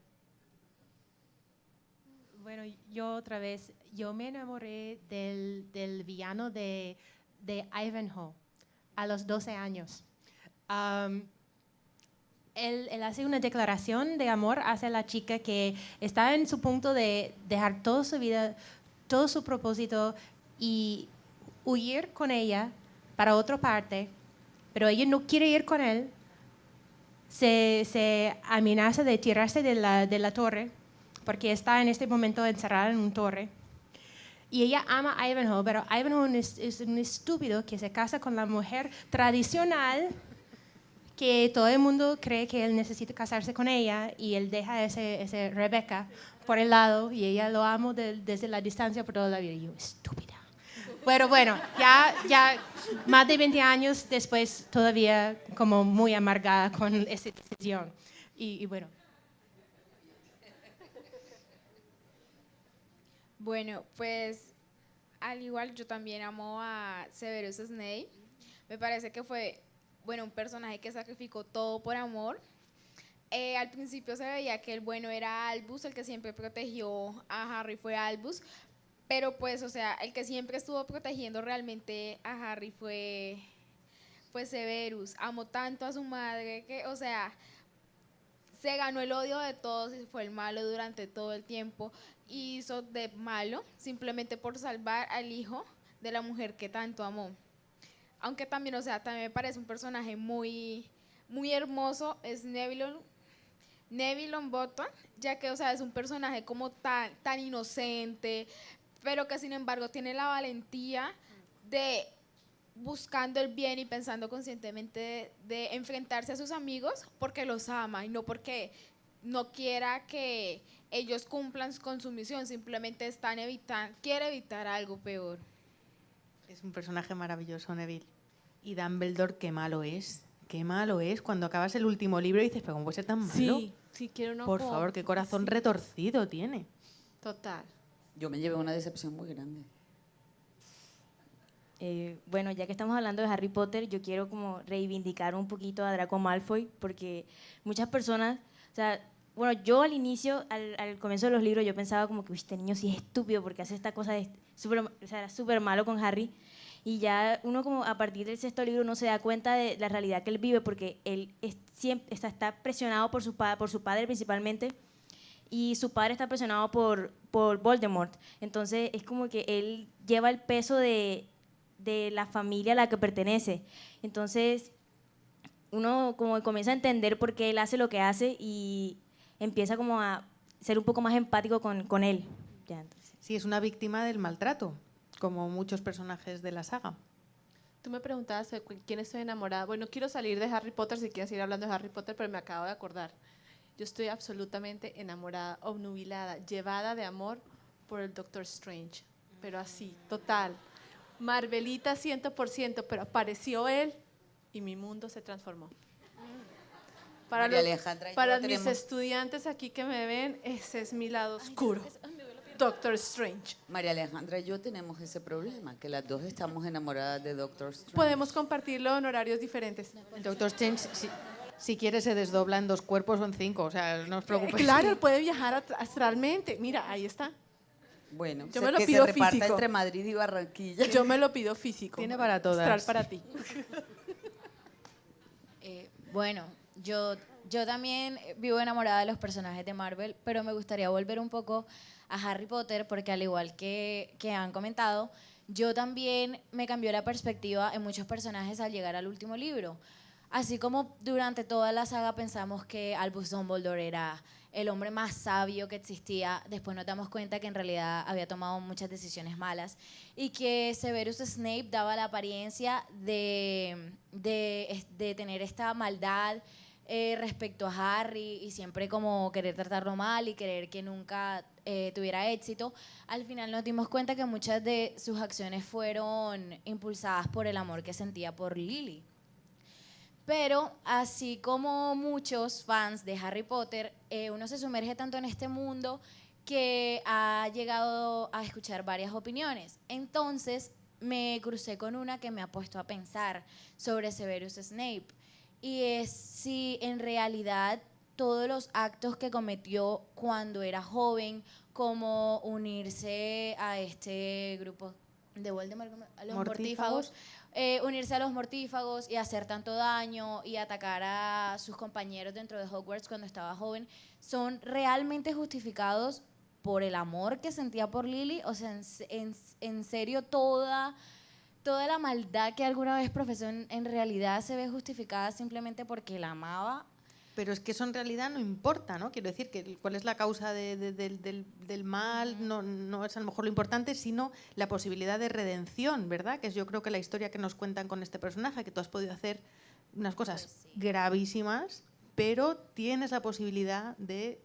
Bueno, yo otra vez, yo me enamoré del villano de Ivanhoe a los 12 años. Él hace una declaración de amor hacia la chica que está en su punto de dejar toda su vida, todo su propósito y huir con ella para otra parte, pero ella no quiere ir con él. Se amenaza de tirarse de la torre porque está en este momento encerrada en una torre. Y ella ama a Ivanhoe, pero Ivanhoe es un estúpido que se casa con la mujer tradicional que todo el mundo cree que él necesita casarse con ella y él deja ese Rebecca por el lado y ella lo ama desde la distancia por toda la vida. Y yo, estúpida. Pero bueno, ya más de 20 años después todavía como muy amargada con esa decisión. Y bueno. Bueno, pues al igual yo también amo a Severus Snape. Me parece que fue, bueno, un personaje que sacrificó todo por amor. al principio se veía que el bueno era Albus, el que siempre protegió a Harry fue Albus, pero pues, o sea, el que siempre estuvo protegiendo realmente a Harry fue Severus. Amó tanto a su madre que, o sea, se ganó el odio de todos y fue el malo durante todo el tiempo. Y hizo de malo simplemente por salvar al hijo de la mujer que tanto amó. Aunque también, o sea, también me parece un personaje muy, muy hermoso, es Neville Longbottom, ya que, o sea, es un personaje como tan inocente, pero que sin embargo tiene la valentía de, buscando el bien y pensando conscientemente de enfrentarse a sus amigos porque los ama y no porque no quiera que ellos cumplan con su misión, simplemente quiere evitar algo peor. Es un personaje maravilloso, Neville. Y Dumbledore, qué malo es. Qué malo es. Cuando acabas el último libro y dices, pero ¿cómo puede ser tan malo? Sí, quiero uno. Por favor, qué corazón retorcido tiene. Total. Yo me llevé una decepción muy grande. Bueno, ya que estamos hablando de Harry Potter, yo quiero como reivindicar un poquito a Draco Malfoy, porque muchas personas, o sea, bueno, yo al inicio, al comienzo de los libros, yo pensaba como que, uy, este niño sí es estúpido porque hace esta cosa, o sea, era súper malo con Harry, y ya uno como a partir del sexto libro uno se da cuenta de la realidad que él vive, porque él siempre está presionado por su padre principalmente, y su padre está presionado por Voldemort, entonces es como que él lleva el peso de la familia a la que pertenece. Entonces, uno como comienza a entender por qué él hace lo que hace y empieza como a ser un poco más empático con él. Ya, sí, es una víctima del maltrato, como muchos personajes de la saga. Tú me preguntabas de quién estoy enamorada. Bueno, quiero salir de Harry Potter si quieres seguir hablando de Harry Potter, pero me acabo de acordar. Yo estoy absolutamente enamorada, obnubilada, llevada de amor por el Doctor Strange, pero así, total. Marvelita 100%, pero apareció él y mi mundo se transformó. Para, para mis estudiantes aquí que me ven, ese es mi lado oscuro. Doctor Strange. María Alejandra y yo tenemos ese problema, que las dos estamos enamoradas de Doctor Strange. Podemos compartirlo en horarios diferentes. El Doctor Strange, si quiere, se desdobla en 2 cuerpos o en 5, o sea, no os preocupéis. Claro, él puede viajar astralmente. Mira, ahí está. Bueno, yo me lo pido físico. Entre Madrid y Barranquilla. Yo me lo pido físico. Tiene para todas. Astral para ti. Bueno, yo también vivo enamorada de los personajes de Marvel, pero me gustaría volver un poco a Harry Potter porque al igual que han comentado, yo también me cambió la perspectiva en muchos personajes al llegar al último libro. Así como durante toda la saga pensamos que Albus Dumbledore era el hombre más sabio que existía, después nos damos cuenta que en realidad había tomado muchas decisiones malas y que Severus Snape daba la apariencia de tener esta maldad respecto a Harry y siempre como querer tratarlo mal y querer que nunca tuviera éxito. Al final nos dimos cuenta que muchas de sus acciones fueron impulsadas por el amor que sentía por Lily. Pero así como muchos fans de Harry Potter, uno se sumerge tanto en este mundo que ha llegado a escuchar varias opiniones. Entonces me crucé con una que me ha puesto a pensar sobre Severus Snape. Y es si en realidad todos los actos que cometió cuando era joven, como unirse a este grupo de Voldemort, a los mortífagos, unirse a los mortífagos y hacer tanto daño y atacar a sus compañeros dentro de Hogwarts cuando estaba joven, son realmente justificados por el amor que sentía por Lily. O sea, en serio, toda la maldad que alguna vez profesó en realidad se ve justificada simplemente porque la amaba. Pero es que eso en realidad no importa, ¿no? Quiero decir, que cuál es la causa del mal no es a lo mejor lo importante, sino la posibilidad de redención, ¿verdad? Que es yo creo que la historia que nos cuentan con este personaje, que tú has podido hacer unas cosas gravísimas, pero tienes la posibilidad de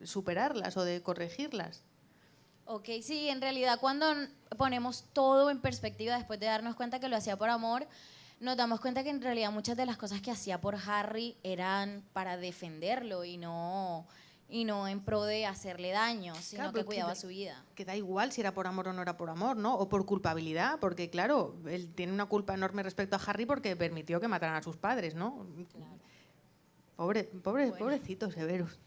superarlas o de corregirlas. Ok, sí, en realidad cuando ponemos todo en perspectiva después de darnos cuenta que lo hacía por amor, nos damos cuenta que en realidad muchas de las cosas que hacía por Harry eran para defenderlo y no en pro de hacerle daño, sino claro, que cuidaba su vida. Que da igual si era por amor o no era por amor, ¿no? O por culpabilidad, porque claro, él tiene una culpa enorme respecto a Harry porque permitió que mataran a sus padres, ¿no? Claro. Pobrecito Severus.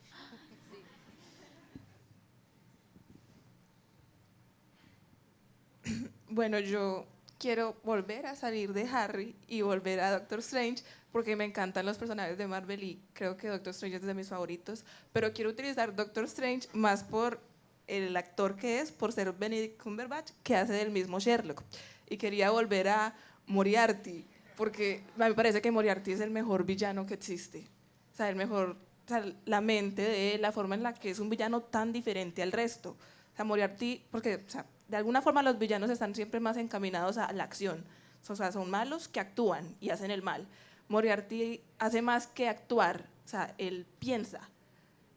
Bueno, yo quiero volver a salir de Harry y volver a Doctor Strange porque me encantan los personajes de Marvel y creo que Doctor Strange es de mis favoritos, pero quiero utilizar Doctor Strange más por el actor que es, por ser Benedict Cumberbatch, que hace del mismo Sherlock. Y quería volver a Moriarty, porque a mí me parece que Moriarty es el mejor villano que existe. O sea, el mejor, o sea, la mente de él, la forma en la que es un villano tan diferente al resto. O sea, Moriarty, porque, o sea, de alguna forma los villanos están siempre más encaminados a la acción. O sea, son malos que actúan y hacen el mal. Moriarty hace más que actuar. O sea, él piensa,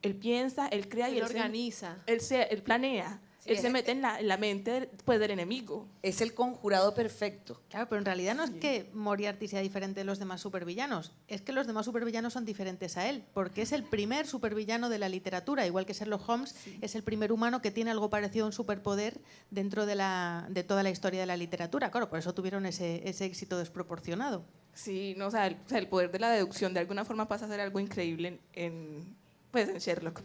él crea y él organiza. Él planea. Sí, él se mete en la mente pues, del enemigo. Es el conjurado perfecto. Claro, pero en realidad no es que Moriarty sea diferente de los demás supervillanos, es que los demás supervillanos son diferentes a él, porque es el primer supervillano de la literatura, igual que Sherlock Holmes es el primer humano que tiene algo parecido a un superpoder dentro de toda la historia de la literatura. Claro, por eso tuvieron ese éxito desproporcionado. Sí, no, o sea, el poder de la deducción de alguna forma pasa a ser algo increíble en Sherlock.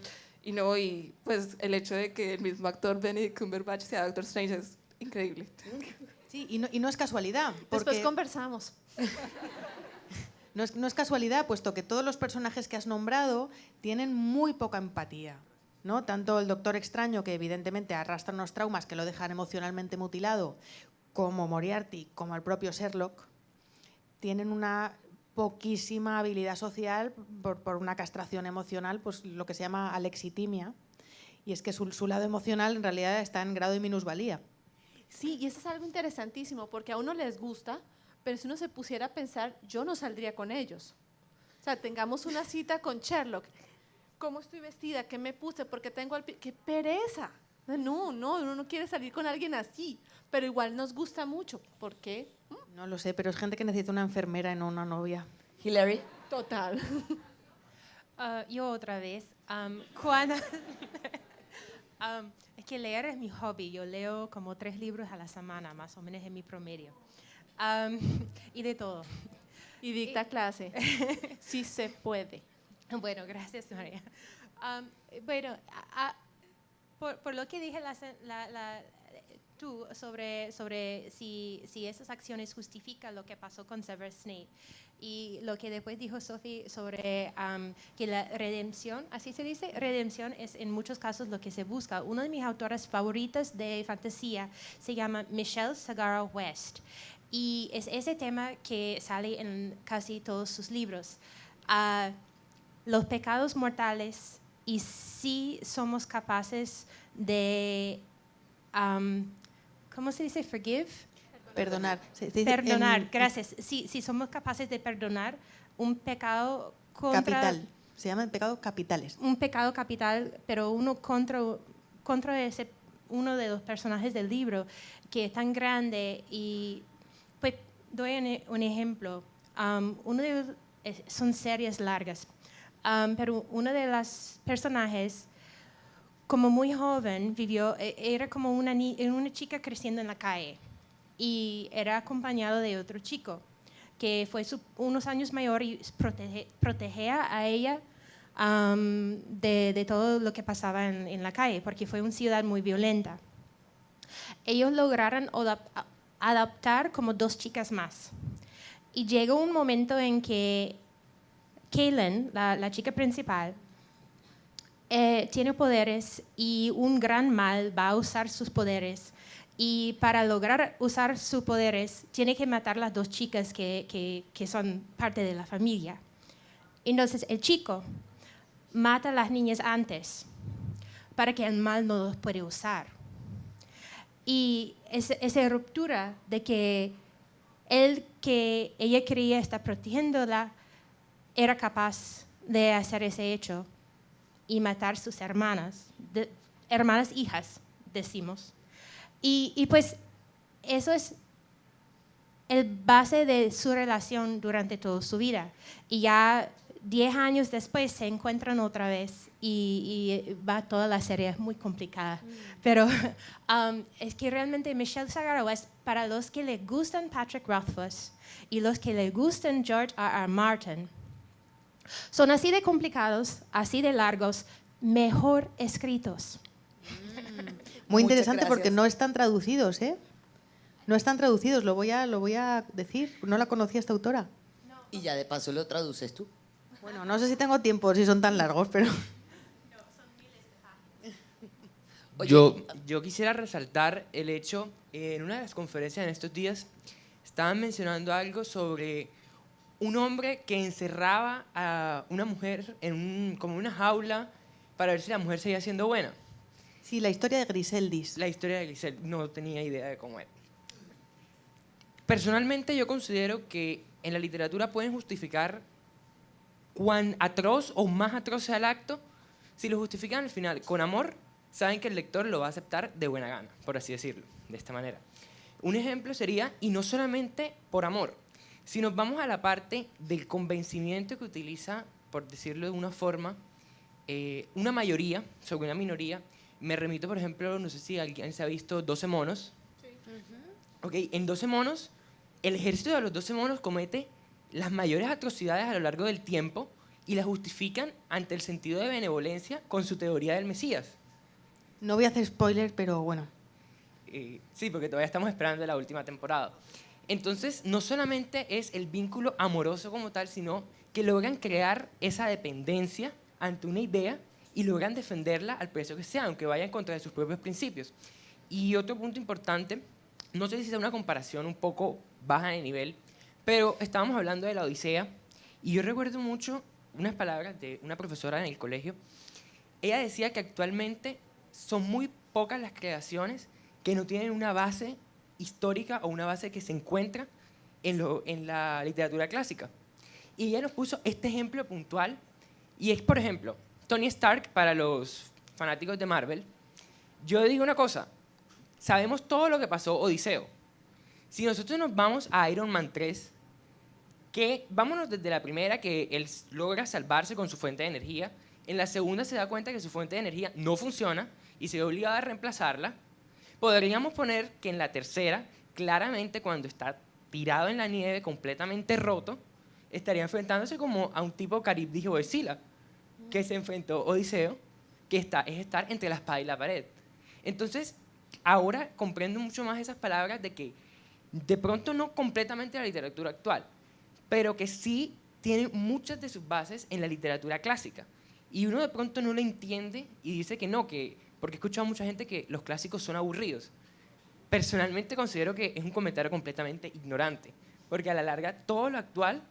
Y pues el hecho de que el mismo actor Benedict Cumberbatch sea Doctor Strange es increíble. Sí, y no es casualidad. Porque Después conversamos. no es casualidad, puesto que todos los personajes que has nombrado tienen muy poca empatía, ¿no? Tanto el Doctor Extraño, que evidentemente arrastra unos traumas que lo dejan emocionalmente mutilado, como Moriarty, como el propio Sherlock, tienen una poquísima habilidad social por una castración emocional, pues lo que se llama alexitimia, y es que su lado emocional en realidad está en grado de minusvalía. Sí, y eso es algo interesantísimo, porque a uno les gusta, pero si uno se pusiera a pensar, yo no saldría con ellos. O sea, tengamos una cita con Sherlock. ¿Cómo estoy vestida? ¿Qué me puse? ¿Por qué tengo el pie? ¡Qué pereza! No, uno no quiere salir con alguien así, pero igual nos gusta mucho. ¿Por qué? No lo sé, pero es gente que necesita una enfermera y no una novia. Hilary. Total. Yo otra vez. Cuando es que leer es mi hobby. Yo leo como 3 libros a la semana, más o menos en mi promedio. Y de todo. Y dicta clase. Sí se puede. Bueno, gracias, María. Bueno, por lo que dije tú sobre si esas acciones justifican lo que pasó con Severus Snape y lo que después dijo Sophie sobre que la redención, así se dice, redención es en muchos casos lo que se busca. Una de mis autoras favoritas de fantasía se llama Michelle Sagara West y es ese tema que sale en casi todos sus libros. Los pecados mortales y si somos capaces de ¿cómo se dice? Forgive. Perdonar. Perdonar, gracias. Si somos capaces de perdonar un pecado capital. Se llaman pecados capitales. Un pecado capital, pero uno contra uno de los personajes del libro que es tan grande y pues doy un ejemplo. Son series largas, pero uno de los personajes como muy joven vivió, era como una chica creciendo en la calle y era acompañado de otro chico que fue unos años mayor y protegía a ella de todo lo que pasaba en la calle, porque fue una ciudad muy violenta. Ellos lograron adaptar como 2 chicas más. Y llegó un momento en que Kaylin, la chica principal, tiene poderes y un gran mal va a usar sus poderes. Y para lograr usar sus poderes, tiene que matar las 2 chicas que son parte de la familia. Entonces, el chico mata a las niñas antes para que el mal no los pueda usar. Y esa ruptura de que ella creía estar protegiéndola, era capaz de hacer ese hecho y matar sus hermanas hijas, decimos. Y pues eso es el base de su relación durante toda su vida. Y ya 10 años después se encuentran otra vez y va toda la serie, es muy complicada. Pero es que realmente Michelle Sagara West, para los que le gustan Patrick Rothfuss y los que le gustan George R.R. Martin, Son así de complicados, así de largos, mejor escritos. Muy Muchas interesante porque gracias. no están traducidos, ¿eh? No están traducidos, lo voy a decir. No la conocía esta autora. Y ya de paso lo traduces tú. Bueno, no sé si tengo tiempo, si son tan largos, pero... Yo quisiera resaltar el hecho, en una de las conferencias en estos días, estaban mencionando algo sobre un hombre que encerraba a una mujer como una jaula para ver si la mujer seguía siendo buena. Sí, la historia de Griseldis. La historia de Griseldis, no tenía idea de cómo era. Personalmente yo considero que en la literatura pueden justificar cuán atroz o más atroz sea el acto. Si lo justifican al final con amor, saben que el lector lo va a aceptar de buena gana, por así decirlo, de esta manera. Un ejemplo sería, y no solamente por amor, si nos vamos a la parte del convencimiento que utiliza, por decirlo de una forma, una mayoría sobre una minoría, me remito, por ejemplo, no sé si alguien se ha visto 12 monos. Okay, en 12 monos, el ejército de los 12 monos comete las mayores atrocidades a lo largo del tiempo y las justifican ante el sentido de benevolencia con su teoría del Mesías. No voy a hacer spoiler, pero bueno. Sí, porque todavía estamos esperando la última temporada. Entonces, no solamente es el vínculo amoroso como tal, sino que logran crear esa dependencia ante una idea y logran defenderla al precio que sea, aunque vaya en contra de sus propios principios. Y otro punto importante, no sé si es una comparación un poco baja de nivel, pero estábamos hablando de la Odisea y yo recuerdo mucho unas palabras de una profesora en el colegio. Ella decía que actualmente son muy pocas las creaciones que no tienen una base histórica o una base que se encuentra en la literatura clásica. Y ella nos puso este ejemplo puntual, y es, por ejemplo, Tony Stark para los fanáticos de Marvel. Yo digo una cosa, sabemos todo lo que pasó Odiseo. Si nosotros nos vamos a Iron Man 3, que vámonos desde la primera, que él logra salvarse con su fuente de energía, en la segunda se da cuenta que su fuente de energía no funciona y se ve obligado a reemplazarla. Podríamos poner que en la tercera, claramente cuando está tirado en la nieve, completamente roto, estaría enfrentándose como a un tipo Caribdis o Escila, que se enfrentó Odiseo, que es estar entre la espada y la pared. Entonces, ahora comprendo mucho más esas palabras de que de pronto no completamente la literatura actual, pero que sí tiene muchas de sus bases en la literatura clásica. Y uno de pronto no lo entiende y dice que no, porque he escuchado a mucha gente que los clásicos son aburridos. Personalmente considero que es un comentario completamente ignorante, porque a la larga todo lo actual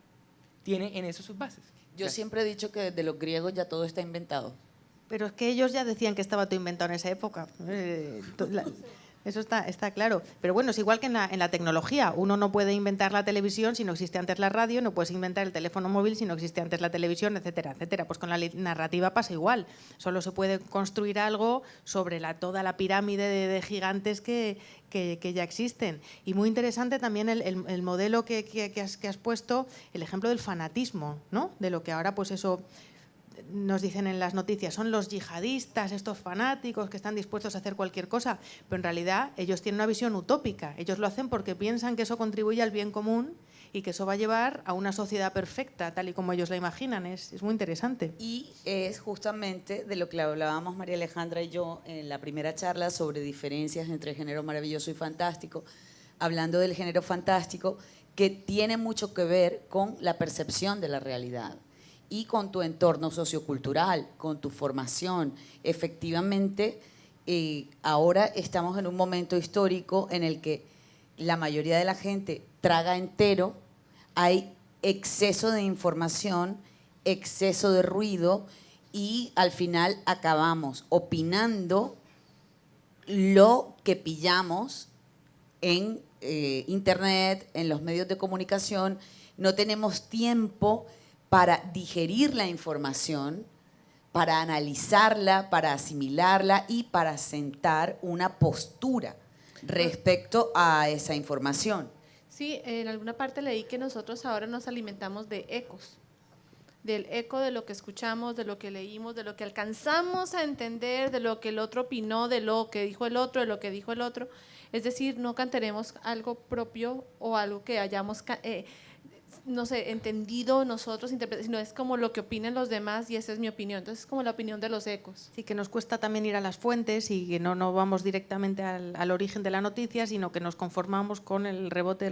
tiene en eso sus bases. Yo siempre he dicho que desde los griegos ya todo está inventado. Pero es que ellos ya decían que estaba todo inventado en esa época. Eso está claro. Pero bueno, es igual que en la tecnología. Uno no puede inventar la televisión si no existe antes la radio, no puedes inventar el teléfono móvil si no existe antes la televisión, etcétera, etcétera. Pues con la narrativa pasa igual. Solo se puede construir algo sobre toda la pirámide de gigantes que ya existen. Y muy interesante también el modelo que has puesto, el ejemplo del fanatismo, ¿no? De lo que ahora, pues eso... nos dicen en las noticias, son los yihadistas, estos fanáticos que están dispuestos a hacer cualquier cosa, pero en realidad ellos tienen una visión utópica, ellos lo hacen porque piensan que eso contribuye al bien común y que eso va a llevar a una sociedad perfecta, tal y como ellos la imaginan. Es muy interesante. Y es justamente de lo que hablábamos María Alejandra y yo en la primera charla sobre diferencias entre género maravilloso y fantástico, hablando del género fantástico, que tiene mucho que ver con la percepción de la realidad y con tu entorno sociocultural, con tu formación. Efectivamente, ahora estamos en un momento histórico en el que la mayoría de la gente traga entero, hay exceso de información, exceso de ruido y al final acabamos opinando lo que pillamos en internet, en los medios de comunicación. No tenemos tiempo para digerir la información, para analizarla, para asimilarla y para sentar una postura respecto a esa información. Sí, en alguna parte leí que nosotros ahora nos alimentamos de ecos, del eco de lo que escuchamos, de lo que leímos, de lo que alcanzamos a entender, de lo que el otro opinó, de lo que dijo el otro, de lo que dijo el otro. Es decir, no cantaremos algo propio o algo que hayamos no sé, entendido nosotros, sino es como lo que opinan los demás y esa es mi opinión. Entonces es como la opinión de los ecos. Sí, que nos cuesta también ir a las fuentes y que no vamos directamente al origen de la noticia, sino que nos conformamos con el rebote.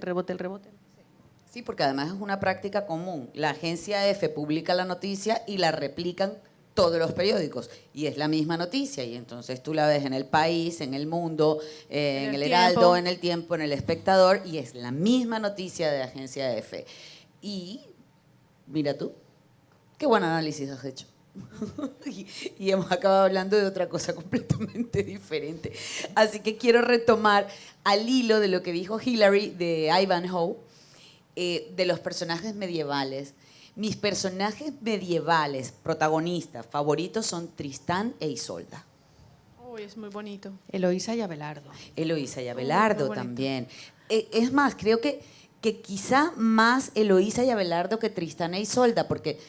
Sí, porque además es una práctica común. La agencia EFE publica la noticia y la replican todos los periódicos y es la misma noticia y entonces tú la ves en El País, en El Mundo, en El Heraldo, en El Tiempo, en El Espectador y es la misma noticia de agencia EFE. Y mira tú, qué buen análisis has hecho. y hemos acabado hablando de otra cosa completamente diferente. Así que quiero retomar al hilo de lo que dijo Hillary de Ivanhoe, de los personajes medievales. Mis personajes medievales, protagonistas, favoritos son Tristán e Isolda. Uy, es muy bonito. Eloísa y Abelardo. Eloísa y Abelardo también. Es más, creo que quizá más Eloísa y Abelardo que Tristán e Isolda, porque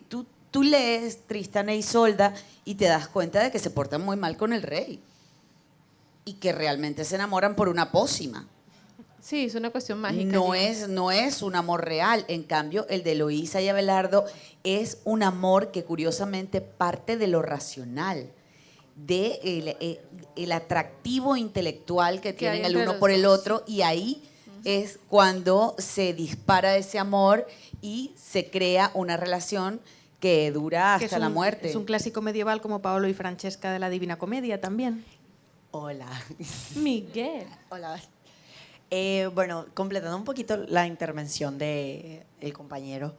tú lees Tristán e Isolda y te das cuenta de que se portan muy mal con el rey y que realmente se enamoran por una pócima. Sí, es una cuestión mágica. No es un amor real. En cambio, el de Eloísa y Abelardo es un amor que curiosamente parte de lo racional, de el atractivo intelectual que tienen el uno por el otro, y ahí es cuando se dispara ese amor y se crea una relación que dura hasta la muerte. Es un clásico medieval como Paolo y Francesca de la Divina Comedia también. Hola. Miguel. Hola. Bueno, completando un poquito la intervención del compañero,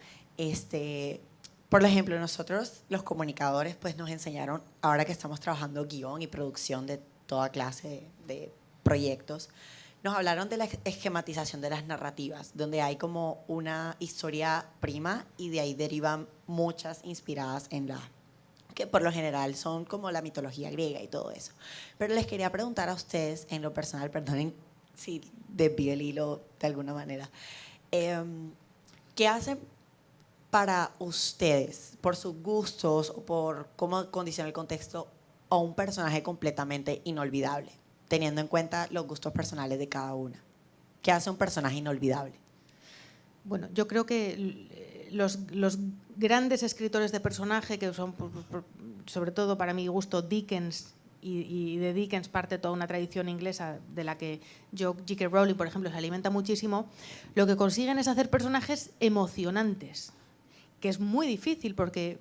por ejemplo, nosotros los comunicadores pues nos enseñaron, ahora que estamos trabajando guión y producción de toda clase de proyectos, nos hablaron de la esquematización de las narrativas, donde hay como una historia prima y de ahí derivan muchas inspiradas en que por lo general son como la mitología griega y todo eso. Pero les quería preguntar a ustedes, en lo personal, perdonen si desvío el hilo de alguna manera, ¿qué hacen para ustedes, por sus gustos o por cómo condiciona el contexto, a un personaje completamente inolvidable, teniendo en cuenta los gustos personales de cada una? ¿Qué hace un personaje inolvidable? Bueno, yo creo que los grandes escritores de personaje, que son sobre todo para mi gusto Dickens, y de Dickens parte toda una tradición inglesa de la que J.K. Rowling, por ejemplo, se alimenta muchísimo, lo que consiguen es hacer personajes emocionantes, que es muy difícil porque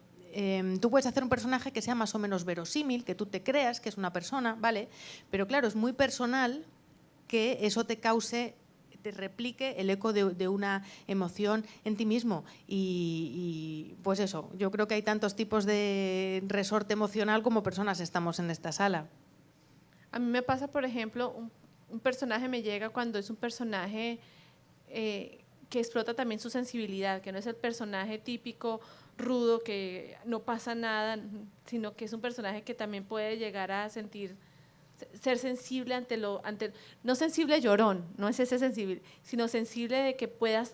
tú puedes hacer un personaje que sea más o menos verosímil, que tú te creas que es una persona, ¿vale? Pero claro, es muy personal que eso te replique el eco de una emoción en ti mismo y pues eso, yo creo que hay tantos tipos de resorte emocional como personas estamos en esta sala. A mí me pasa, por ejemplo, un personaje me llega cuando es un personaje que explota también su sensibilidad, que no es el personaje típico rudo que no pasa nada, sino que es un personaje que también puede llegar a ser sensible no sensible llorón, no es ese sensible, sino sensible de que pueda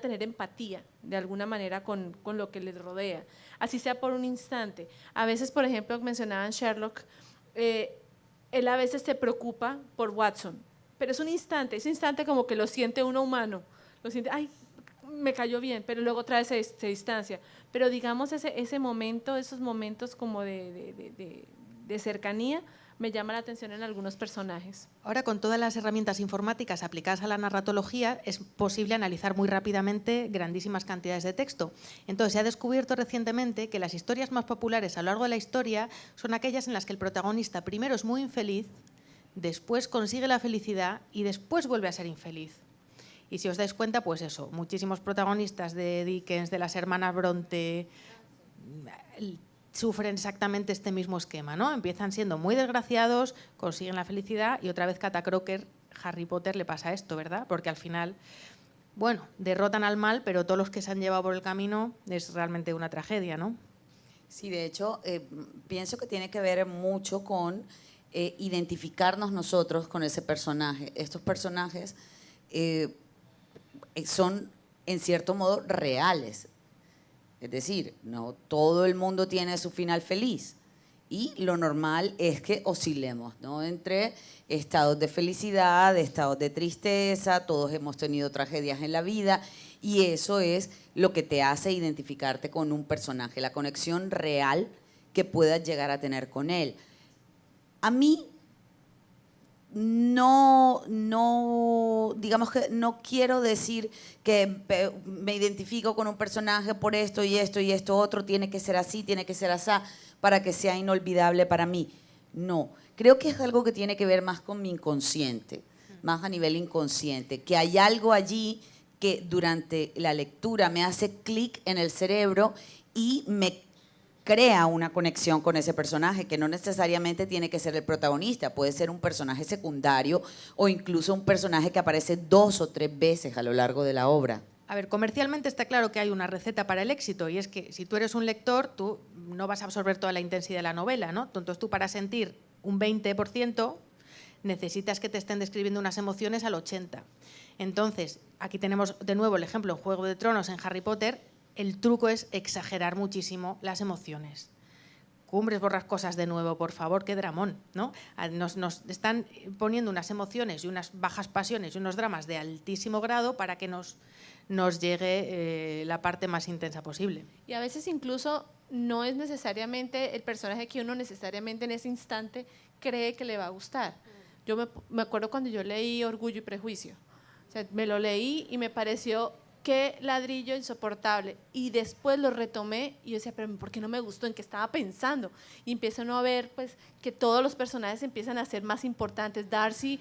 tener empatía de alguna manera con lo que les rodea, así sea por un instante. A veces, por ejemplo, mencionaban Sherlock, él a veces se preocupa por Watson, pero es un instante, ese instante como que lo siente uno humano, lo siente, ay, me cayó bien, pero luego otra vez se distancia. Pero digamos ese momento, esos momentos como de cercanía, me llama la atención en algunos personajes. Ahora, con todas las herramientas informáticas aplicadas a la narratología, es posible analizar muy rápidamente grandísimas cantidades de texto. Entonces, se ha descubierto recientemente que las historias más populares a lo largo de la historia son aquellas en las que el protagonista primero es muy infeliz, después consigue la felicidad y después vuelve a ser infeliz. Y si os dais cuenta, pues eso, muchísimos protagonistas de Dickens, de las hermanas Bronte, sufren exactamente este mismo esquema, ¿no? Empiezan siendo muy desgraciados, consiguen la felicidad y otra vez Cata Crocker, Harry Potter le pasa esto, ¿verdad? Porque al final, bueno, derrotan al mal, pero todos los que se han llevado por el camino es realmente una tragedia, ¿no? Sí, de hecho, pienso que tiene que ver mucho con identificarnos nosotros con ese personaje. Estos personajes son, en cierto modo, reales. Es decir, no todo el mundo tiene su final feliz y lo normal es que oscilemos, ¿no? Entre estados de felicidad, estados de tristeza, todos hemos tenido tragedias en la vida Y eso es lo que te hace identificarte con un personaje, la conexión real que puedas llegar a tener con él. A mí digamos que no quiero decir que me identifico con un personaje por esto y esto y esto otro, tiene que ser así, tiene que ser así, para que sea inolvidable para mí. No, creo que es algo que tiene que ver más con mi inconsciente, más a nivel inconsciente, que hay algo allí que durante la lectura me hace clic en el cerebro y me crea una conexión con ese personaje, que no necesariamente tiene que ser el protagonista, puede ser un personaje secundario o incluso un personaje que aparece 2 o 3 veces a lo largo de la obra. A ver, comercialmente está claro que hay una receta para el éxito, y es que si tú eres un lector, tú no vas a absorber toda la intensidad de la novela, ¿no? Entonces tú, para sentir un 20%, necesitas que te estén describiendo unas emociones al 80%. Entonces, aquí tenemos de nuevo el ejemplo en Juego de Tronos, en Harry Potter. El truco es exagerar muchísimo las emociones. Cumbres borrascosas de nuevo, por favor, qué dramón, ¿no? Nos están poniendo unas emociones y unas bajas pasiones y unos dramas de altísimo grado para que nos llegue la parte más intensa posible. Y a veces incluso no es necesariamente el personaje que uno necesariamente en ese instante cree que le va a gustar. Yo me acuerdo cuando yo leí Orgullo y Prejuicio. O sea, me lo leí y me pareció qué ladrillo insoportable. Y después lo retomé y yo decía, pero ¿por qué no me gustó? ¿En qué estaba pensando? Y empiezo a ver pues, que todos los personajes empiezan a ser más importantes. Darcy,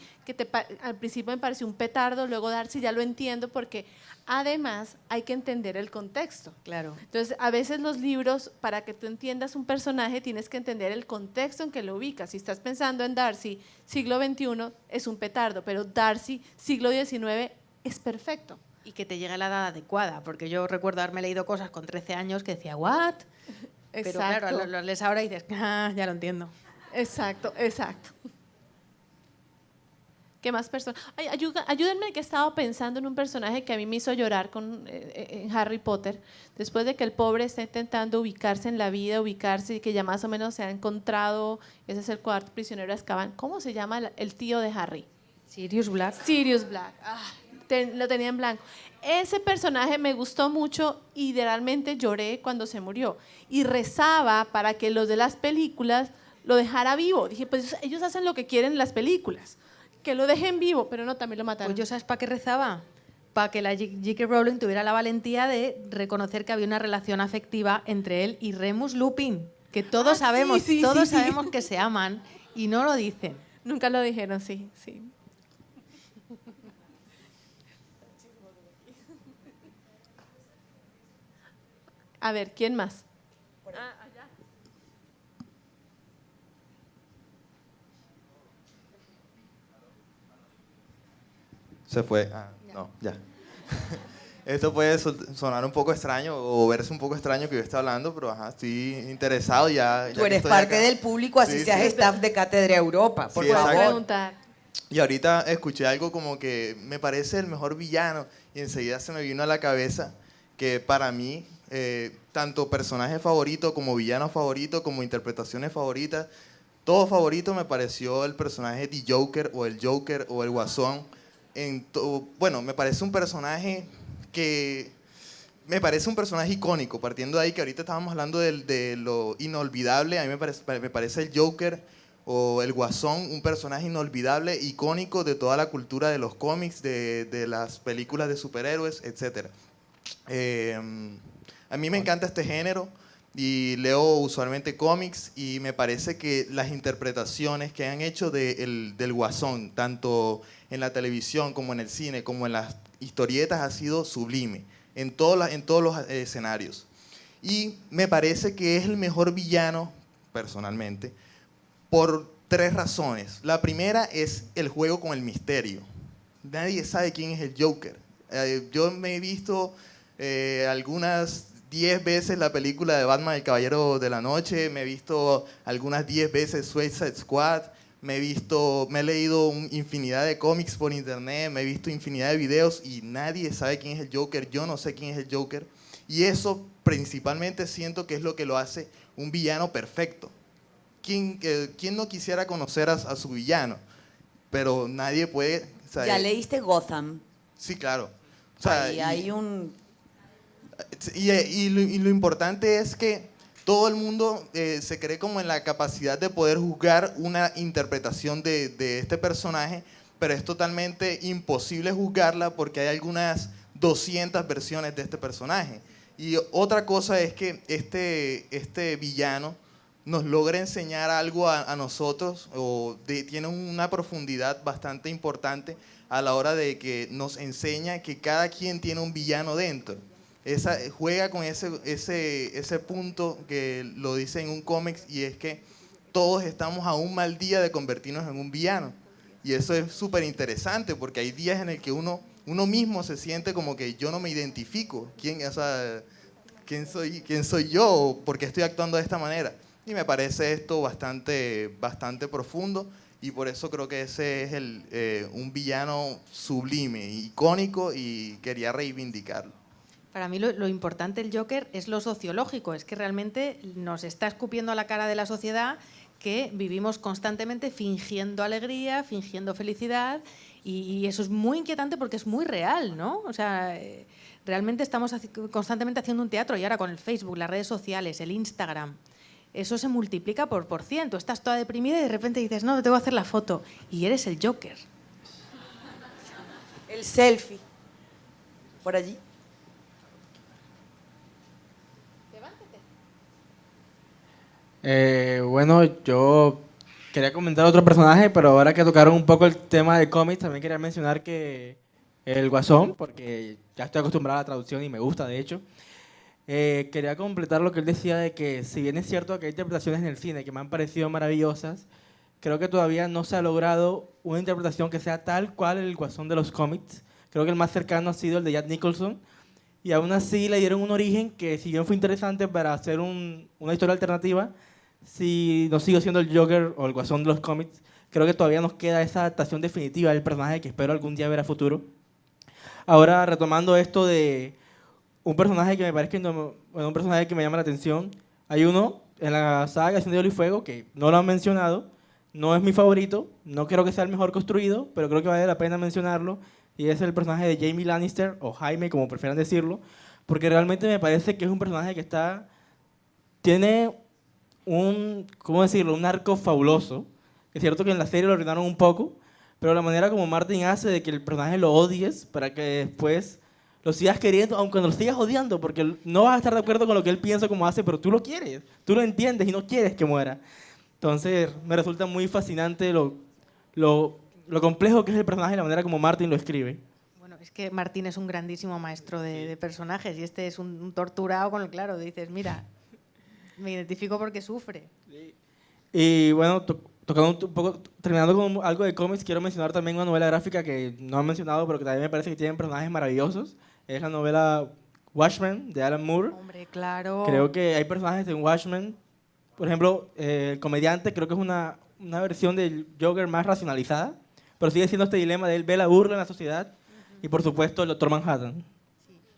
al principio me pareció un petardo, luego Darcy ya lo entiendo porque además hay que entender el contexto. Claro. Entonces, a veces los libros, para que tú entiendas un personaje, tienes que entender el contexto en que lo ubicas. Si estás pensando en Darcy, siglo XXI, es un petardo, pero Darcy, siglo XIX, es perfecto. Y que te llegue a la edad adecuada, porque yo recuerdo haberme leído cosas con 13 años que decía, ¿what? Pero claro, lo lees ahora y dices, ya lo entiendo. Exacto, exacto. ¿Qué más personas? Ayúdenme, que he estado pensando en un personaje que a mí me hizo llorar en Harry Potter, después de que el pobre está intentando ubicarse en la vida, ubicarse y que ya más o menos se ha encontrado, ese es el 4º prisionero de Azkaban. ¿Cómo se llama el tío de Harry? Sirius Black. Sirius Black. Lo tenía en blanco. Ese personaje me gustó mucho y realmente lloré cuando se murió. Y rezaba para que los de las películas lo dejara vivo. Dije, pues ellos hacen lo que quieren en las películas, que lo dejen vivo, pero no, también lo mataron. Pues yo, ¿sabes para qué rezaba? Para que la J.K. Rowling tuviera la valentía de reconocer que había una relación afectiva entre él y Remus Lupin, que todos sabemos que se aman y no lo dicen. Nunca lo dijeron, sí. A ver, ¿quién más? Allá. Se fue. No, ya. Esto puede sonar un poco extraño o verse un poco extraño que yo esté hablando, pero estoy interesado ya. Tú eres parte del público, así seas staff de Cátedra Europa, por favor. Preguntar. Y ahorita escuché algo como que me parece el mejor villano y enseguida se me vino a la cabeza que para mí, tanto personaje favorito como villano favorito, como interpretaciones favoritas, todo favorito me pareció el personaje de Joker o el Guasón. Bueno, me parece un personaje icónico, partiendo de ahí que ahorita estábamos hablando de lo inolvidable. A mí me parece el Joker o el Guasón un personaje inolvidable, icónico de toda la cultura de los cómics, de las películas de superhéroes, etc. A mí me encanta este género y leo usualmente cómics y me parece que las interpretaciones que han hecho del Guasón, tanto en la televisión como en el cine, como en las historietas, ha sido sublime en todos los escenarios. Y me parece que es el mejor villano, personalmente, por 3 razones. La primera es el juego con el misterio. Nadie sabe quién es el Joker. Yo me he visto algunas 10 veces la película de Batman, El Caballero de la Noche, me he visto algunas 10 veces Suicide Squad, me he leído infinidad de cómics por internet, me he visto infinidad de videos y nadie sabe quién es el Joker. Yo no sé quién es el Joker. Y eso principalmente siento que es lo que lo hace un villano perfecto. ¿Quién no quisiera conocer a su villano? Pero nadie puede... ¿Ya leíste Gotham? Sí, claro. O sea, Ahí hay un... Y lo importante es que todo el mundo se cree como en la capacidad de poder juzgar una interpretación de este personaje, pero es totalmente imposible juzgarla porque hay algunas 200 versiones de este personaje. Y otra cosa es que este villano nos logra enseñar algo a nosotros, tiene una profundidad bastante importante a la hora de que nos enseña que cada quien tiene un villano dentro. Juega con ese punto que lo dice en un cómic, y es que todos estamos a un mal día de convertirnos en un villano. Y eso es súper interesante porque hay días en el que uno mismo se siente como que yo no me identifico. ¿Quién soy yo? ¿Por qué estoy actuando de esta manera? Y me parece esto bastante profundo, y por eso creo que ese es un villano sublime, icónico, y quería reivindicarlo. Para mí lo importante del Joker es lo sociológico, es que realmente nos está escupiendo a la cara de la sociedad que vivimos constantemente fingiendo alegría, fingiendo felicidad, y eso es muy inquietante porque es muy real, ¿no? O sea, realmente estamos constantemente haciendo un teatro, y ahora con el Facebook, las redes sociales, el Instagram, eso se multiplica por 100. Tú estás toda deprimida y de repente dices, no, te voy a hacer la foto, y eres el Joker. El selfie. Por allí. Bueno, yo quería comentar otro personaje, pero ahora que tocaron un poco el tema de cómics, también quería mencionar que el Guasón, porque ya estoy acostumbrado a la traducción y me gusta, de hecho. Quería completar lo que él decía de que, si bien es cierto que hay interpretaciones en el cine que me han parecido maravillosas, creo que todavía no se ha logrado una interpretación que sea tal cual el Guasón de los cómics. Creo que el más cercano ha sido el de Jack Nicholson, y aún así le dieron un origen que, si bien fue interesante para hacer una historia alternativa, si no sigo siendo el Joker o el Guasón de los cómics, creo que todavía nos queda esa adaptación definitiva del personaje que espero algún día ver a futuro. Ahora, retomando esto de un personaje que me parece un personaje que me llama la atención, hay uno en la saga Canción de Hielo y Fuego que no lo han mencionado, no es mi favorito, no creo que sea el mejor construido, pero creo que vale la pena mencionarlo, y es el personaje de Jaime Lannister, o Jaime, como prefieran decirlo, porque realmente me parece que es un personaje que tiene ¿cómo decirlo?, un arco fabuloso. Es cierto que en la serie lo arruinaron un poco, pero la manera como Martin hace de que el personaje lo odies para que después lo sigas queriendo, aunque no lo sigas odiando, porque no vas a estar de acuerdo con lo que él piensa como hace, pero tú lo quieres, tú lo entiendes y no quieres que muera. Entonces me resulta muy fascinante lo complejo que es el personaje y la manera como Martin lo escribe. Bueno, es que Martin es un grandísimo maestro de personajes, y este es un torturado con el claro. Dices, mira, me identifico porque sufre. Y bueno, tocando un poco, terminando con algo de cómics, quiero mencionar también una novela gráfica que no han mencionado, pero que también me parece que tienen personajes maravillosos. Es la novela Watchmen, de Alan Moore. Hombre, claro. Creo que hay personajes en Watchmen. Por ejemplo, el comediante creo que es una versión del Joker más racionalizada, pero sigue siendo este dilema de él ve la burla en la sociedad, y por supuesto el Dr. Manhattan.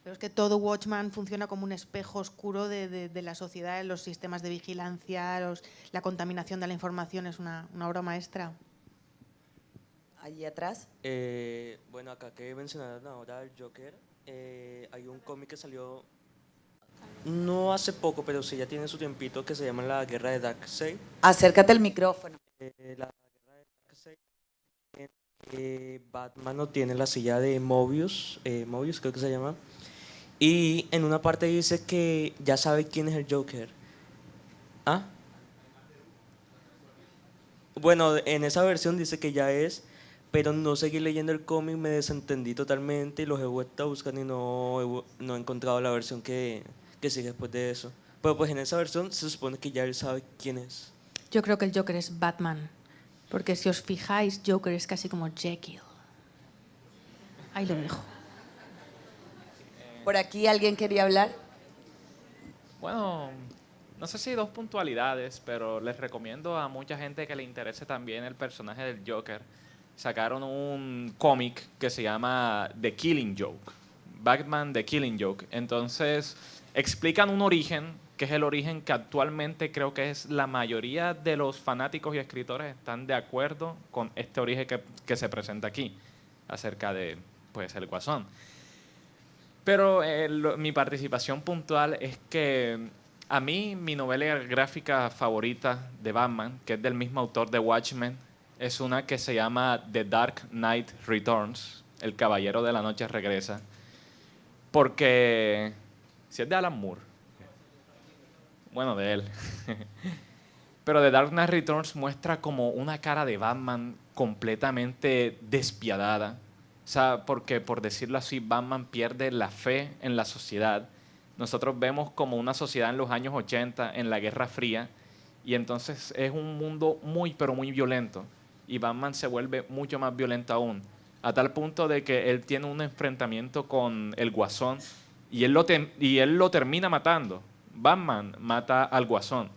Pero es que todo Watchman funciona como un espejo oscuro de la sociedad, los sistemas de vigilancia, la contaminación de la información. Es una obra maestra. Allí atrás. Bueno, acá que mencionaron ahora el Joker, hay un cómic que salió no hace poco, pero sí ya tiene su tiempito, que se llama La Guerra de Darkseid. Acércate al micrófono. La Guerra de Darkseid, Batman no tiene la silla de Mobius, Mobius creo que se llama, y en una parte dice que ya sabe quién es el Joker. ¿Ah? Bueno, en esa versión dice que ya es, pero no seguí leyendo el cómic, me desentendí totalmente y los he vuelto a buscar y no he encontrado la versión que sigue después de eso. Pero pues en esa versión se supone que ya él sabe quién es. Yo creo que el Joker es Batman, porque si os fijáis, Joker es casi como Jekyll. Ahí lo dejo. ¿Por aquí alguien quería hablar? Bueno, no sé si 2 puntualidades, pero les recomiendo a mucha gente que le interese también el personaje del Joker. Sacaron un cómic que se llama The Killing Joke, Batman The Killing Joke. Entonces explican un origen, que es el origen que actualmente creo que es la mayoría de los fanáticos y escritores están de acuerdo con este origen que se presenta aquí, acerca de, pues, el Guasón. Pero mi participación puntual es que a mí mi novela gráfica favorita de Batman, que es del mismo autor de Watchmen, es una que se llama The Dark Knight Returns, El Caballero de la Noche Regresa, porque si es de Alan Moore, bueno, de él, pero The Dark Knight Returns muestra como una cara de Batman completamente despiadada. O sea, porque por decirlo así, Batman pierde la fe en la sociedad. Nosotros vemos como una sociedad en los años 80, en la Guerra Fría, y entonces es un mundo muy, pero muy violento. Y Batman se vuelve mucho más violento aún, a tal punto de que él tiene un enfrentamiento con el Guasón y él lo termina matando. Batman mata al Guasón.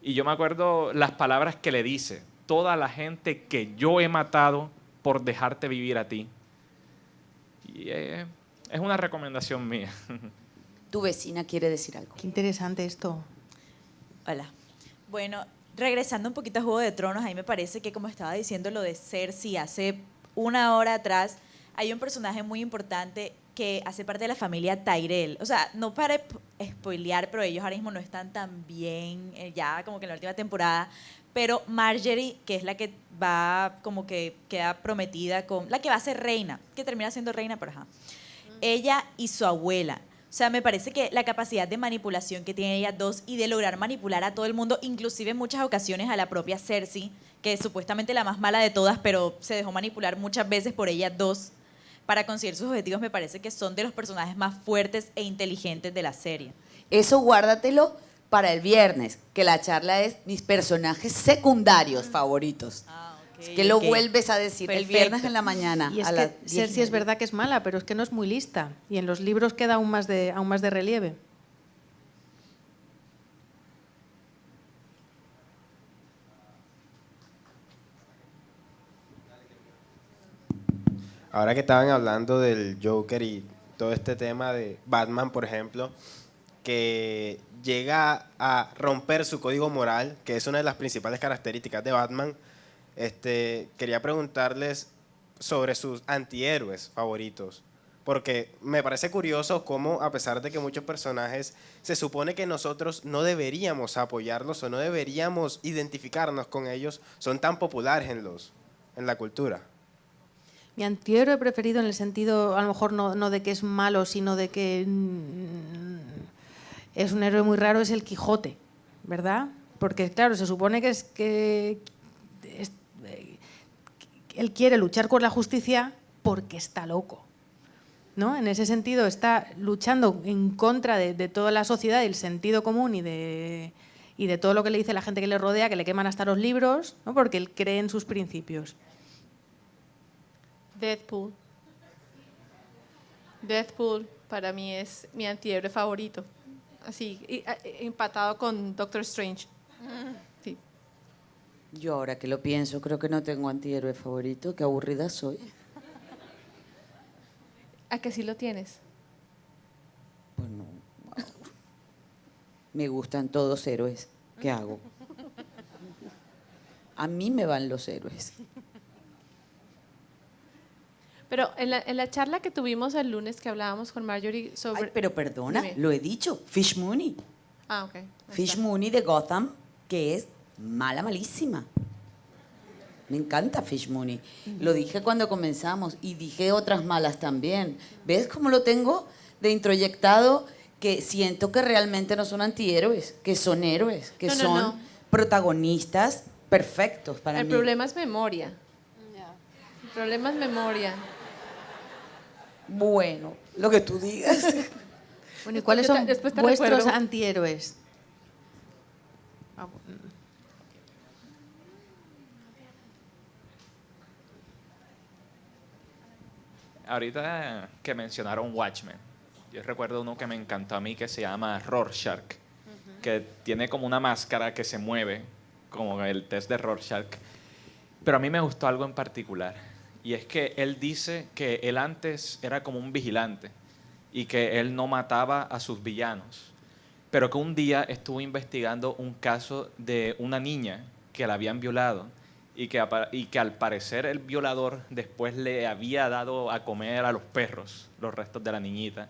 Y yo me acuerdo las palabras que le dice: toda la gente que yo he matado por dejarte vivir a ti. Y es una recomendación mía. Tu vecina quiere decir algo. Qué interesante esto. Hola. Bueno, regresando un poquito a Juego de Tronos, a mí me parece que, como estaba diciendo lo de Cersei hace una hora atrás, hay un personaje muy importante que hace parte de la familia Tyrell. O sea, no para spoilear, pero ellos ahora mismo no están tan bien, ya como que en la última temporada. Pero Marjorie, que es la que va, como que queda prometida con, la que va a ser reina, que termina siendo reina, pero ajá. Ella y su abuela. O sea, me parece que la capacidad de manipulación que tienen ellas dos y de lograr manipular a todo el mundo, inclusive en muchas ocasiones a la propia Cersei, que es supuestamente la más mala de todas, pero se dejó manipular muchas veces por ellas dos para conseguir sus objetivos, me parece que son de los personajes más fuertes e inteligentes de la serie. Eso guárdatelo para el viernes, que la charla es mis personajes secundarios favoritos. Es que lo vuelves a decir el viernes en la mañana. Y es a que las Cersei es verdad que es mala, pero es que no es muy lista. Y en los libros queda aún más de relieve. Ahora que estaban hablando del Joker y todo este tema de Batman, por ejemplo, que llega a romper su código moral, que es una de las principales características de Batman, quería preguntarles sobre sus antihéroes favoritos, porque me parece curioso cómo, a pesar de que muchos personajes se supone que nosotros no deberíamos apoyarlos o no deberíamos identificarnos con ellos, son tan populares en la cultura. Mi antihéroe preferido en el sentido, a lo mejor no de que es malo, sino de que es un héroe muy raro, es el Quijote, ¿verdad? Porque, claro, se supone que él quiere luchar con la justicia porque está loco, ¿no? En ese sentido está luchando en contra de toda la sociedad y el sentido común y de todo lo que le dice la gente que le rodea, que le queman hasta los libros, ¿no? Porque él cree en sus principios. Deadpool para mí es mi antihéroe favorito. Así, empatado con Doctor Strange. Sí. Yo ahora que lo pienso, creo que no tengo antihéroe favorito. Qué aburrida soy. ¿A que sí lo tienes? Pues no. Me gustan todos héroes. ¿Qué hago? A mí me van los héroes. Pero en la charla que tuvimos el lunes que hablábamos con Marjorie sobre... Ay, pero perdona, Dime. lo he dicho. Fish Mooney. Ah, ok. Fish Mooney de Gotham, que es malísima. Me encanta Fish Mooney. Lo dije cuando comenzamos y dije otras malas también. ¿Ves cómo lo tengo de introyectado? Que siento que realmente no son antihéroes, que son héroes, que son protagonistas perfectos para mí. El problema es memoria. El problema es memoria. Bueno, lo que tú digas. Bueno, ¿y cuáles son vuestros antihéroes? Ahorita que mencionaron Watchmen, yo recuerdo uno que me encantó a mí que se llama Rorschach, que tiene como una máscara que se mueve, como el test de Rorschach. Pero a mí me gustó algo en particular, y es que él dice que él antes era como un vigilante y que él no mataba a sus villanos, pero que un día estuvo investigando un caso de una niña que la habían violado y que al parecer el violador después le había dado a comer a los perros los restos de la niñita.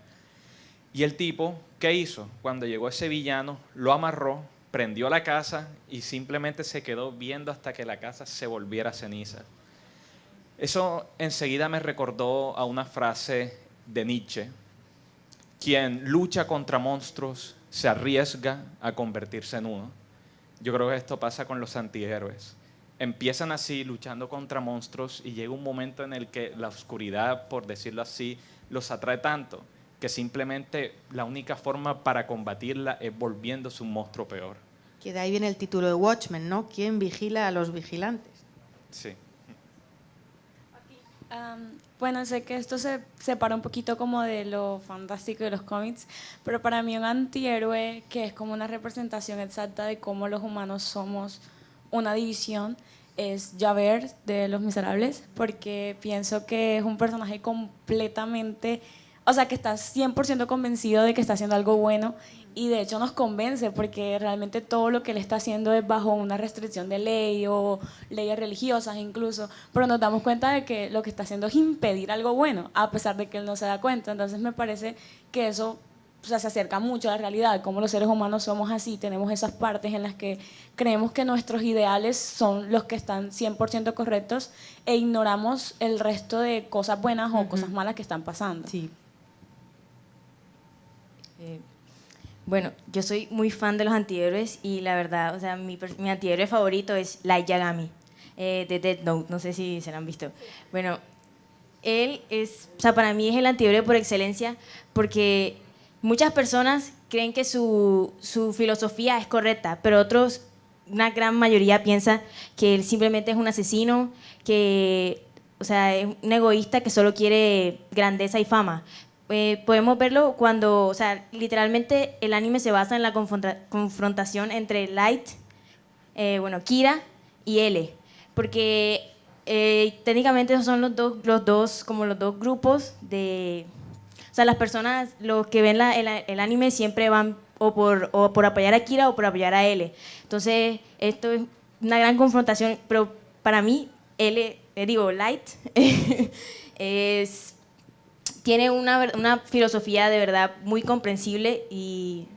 Y el tipo, ¿qué hizo? Cuando llegó ese villano, lo amarró, prendió la casa y simplemente se quedó viendo hasta que la casa se volviera ceniza. Eso enseguida me recordó a una frase de Nietzsche: quien lucha contra monstruos se arriesga a convertirse en uno. Yo creo que esto pasa con los antihéroes. Empiezan así, luchando contra monstruos, y llega un momento en el que la oscuridad, por decirlo así, los atrae tanto que simplemente la única forma para combatirla es volviéndose un monstruo peor. Que de ahí viene el título de Watchmen, ¿no? ¿Quién vigila a los vigilantes? Sí. Bueno, sé que esto se separa un poquito como de lo fantástico de los cómics, pero para mí un antihéroe que es como una representación exacta de cómo los humanos somos una división es Javert de Los Miserables, porque pienso que es un personaje completamente, o sea, que está 100% convencido de que está haciendo algo bueno, y de hecho nos convence porque realmente todo lo que él está haciendo es bajo una restricción de ley o leyes religiosas incluso, pero nos damos cuenta de que lo que está haciendo es impedir algo bueno, a pesar de que él no se da cuenta. Entonces me parece que eso, o sea, se acerca mucho a la realidad, como los seres humanos somos así, tenemos esas partes en las que creemos que nuestros ideales son los que están 100% correctos e ignoramos el resto de cosas buenas o cosas malas que están pasando. Sí. Bueno, yo soy muy fan de los antihéroes y la verdad, o sea, mi antihéroe favorito es Light Yagami, de Death Note, no sé si se lo han visto. Bueno, él es, o sea, para mí es el antihéroe por excelencia porque muchas personas creen que su filosofía es correcta, pero otros, una gran mayoría piensa que él simplemente es un asesino, que, o sea, es un egoísta que solo quiere grandeza y fama. Podemos verlo cuando, o sea, literalmente el anime se basa en la confrontación entre Light, Kira y L, porque técnicamente esos son los dos grupos de, o sea, las personas, los que ven el anime siempre van o por apoyar a Kira o por apoyar a L. Entonces esto es una gran confrontación, pero para mí Light tiene una filosofía de verdad muy comprensible y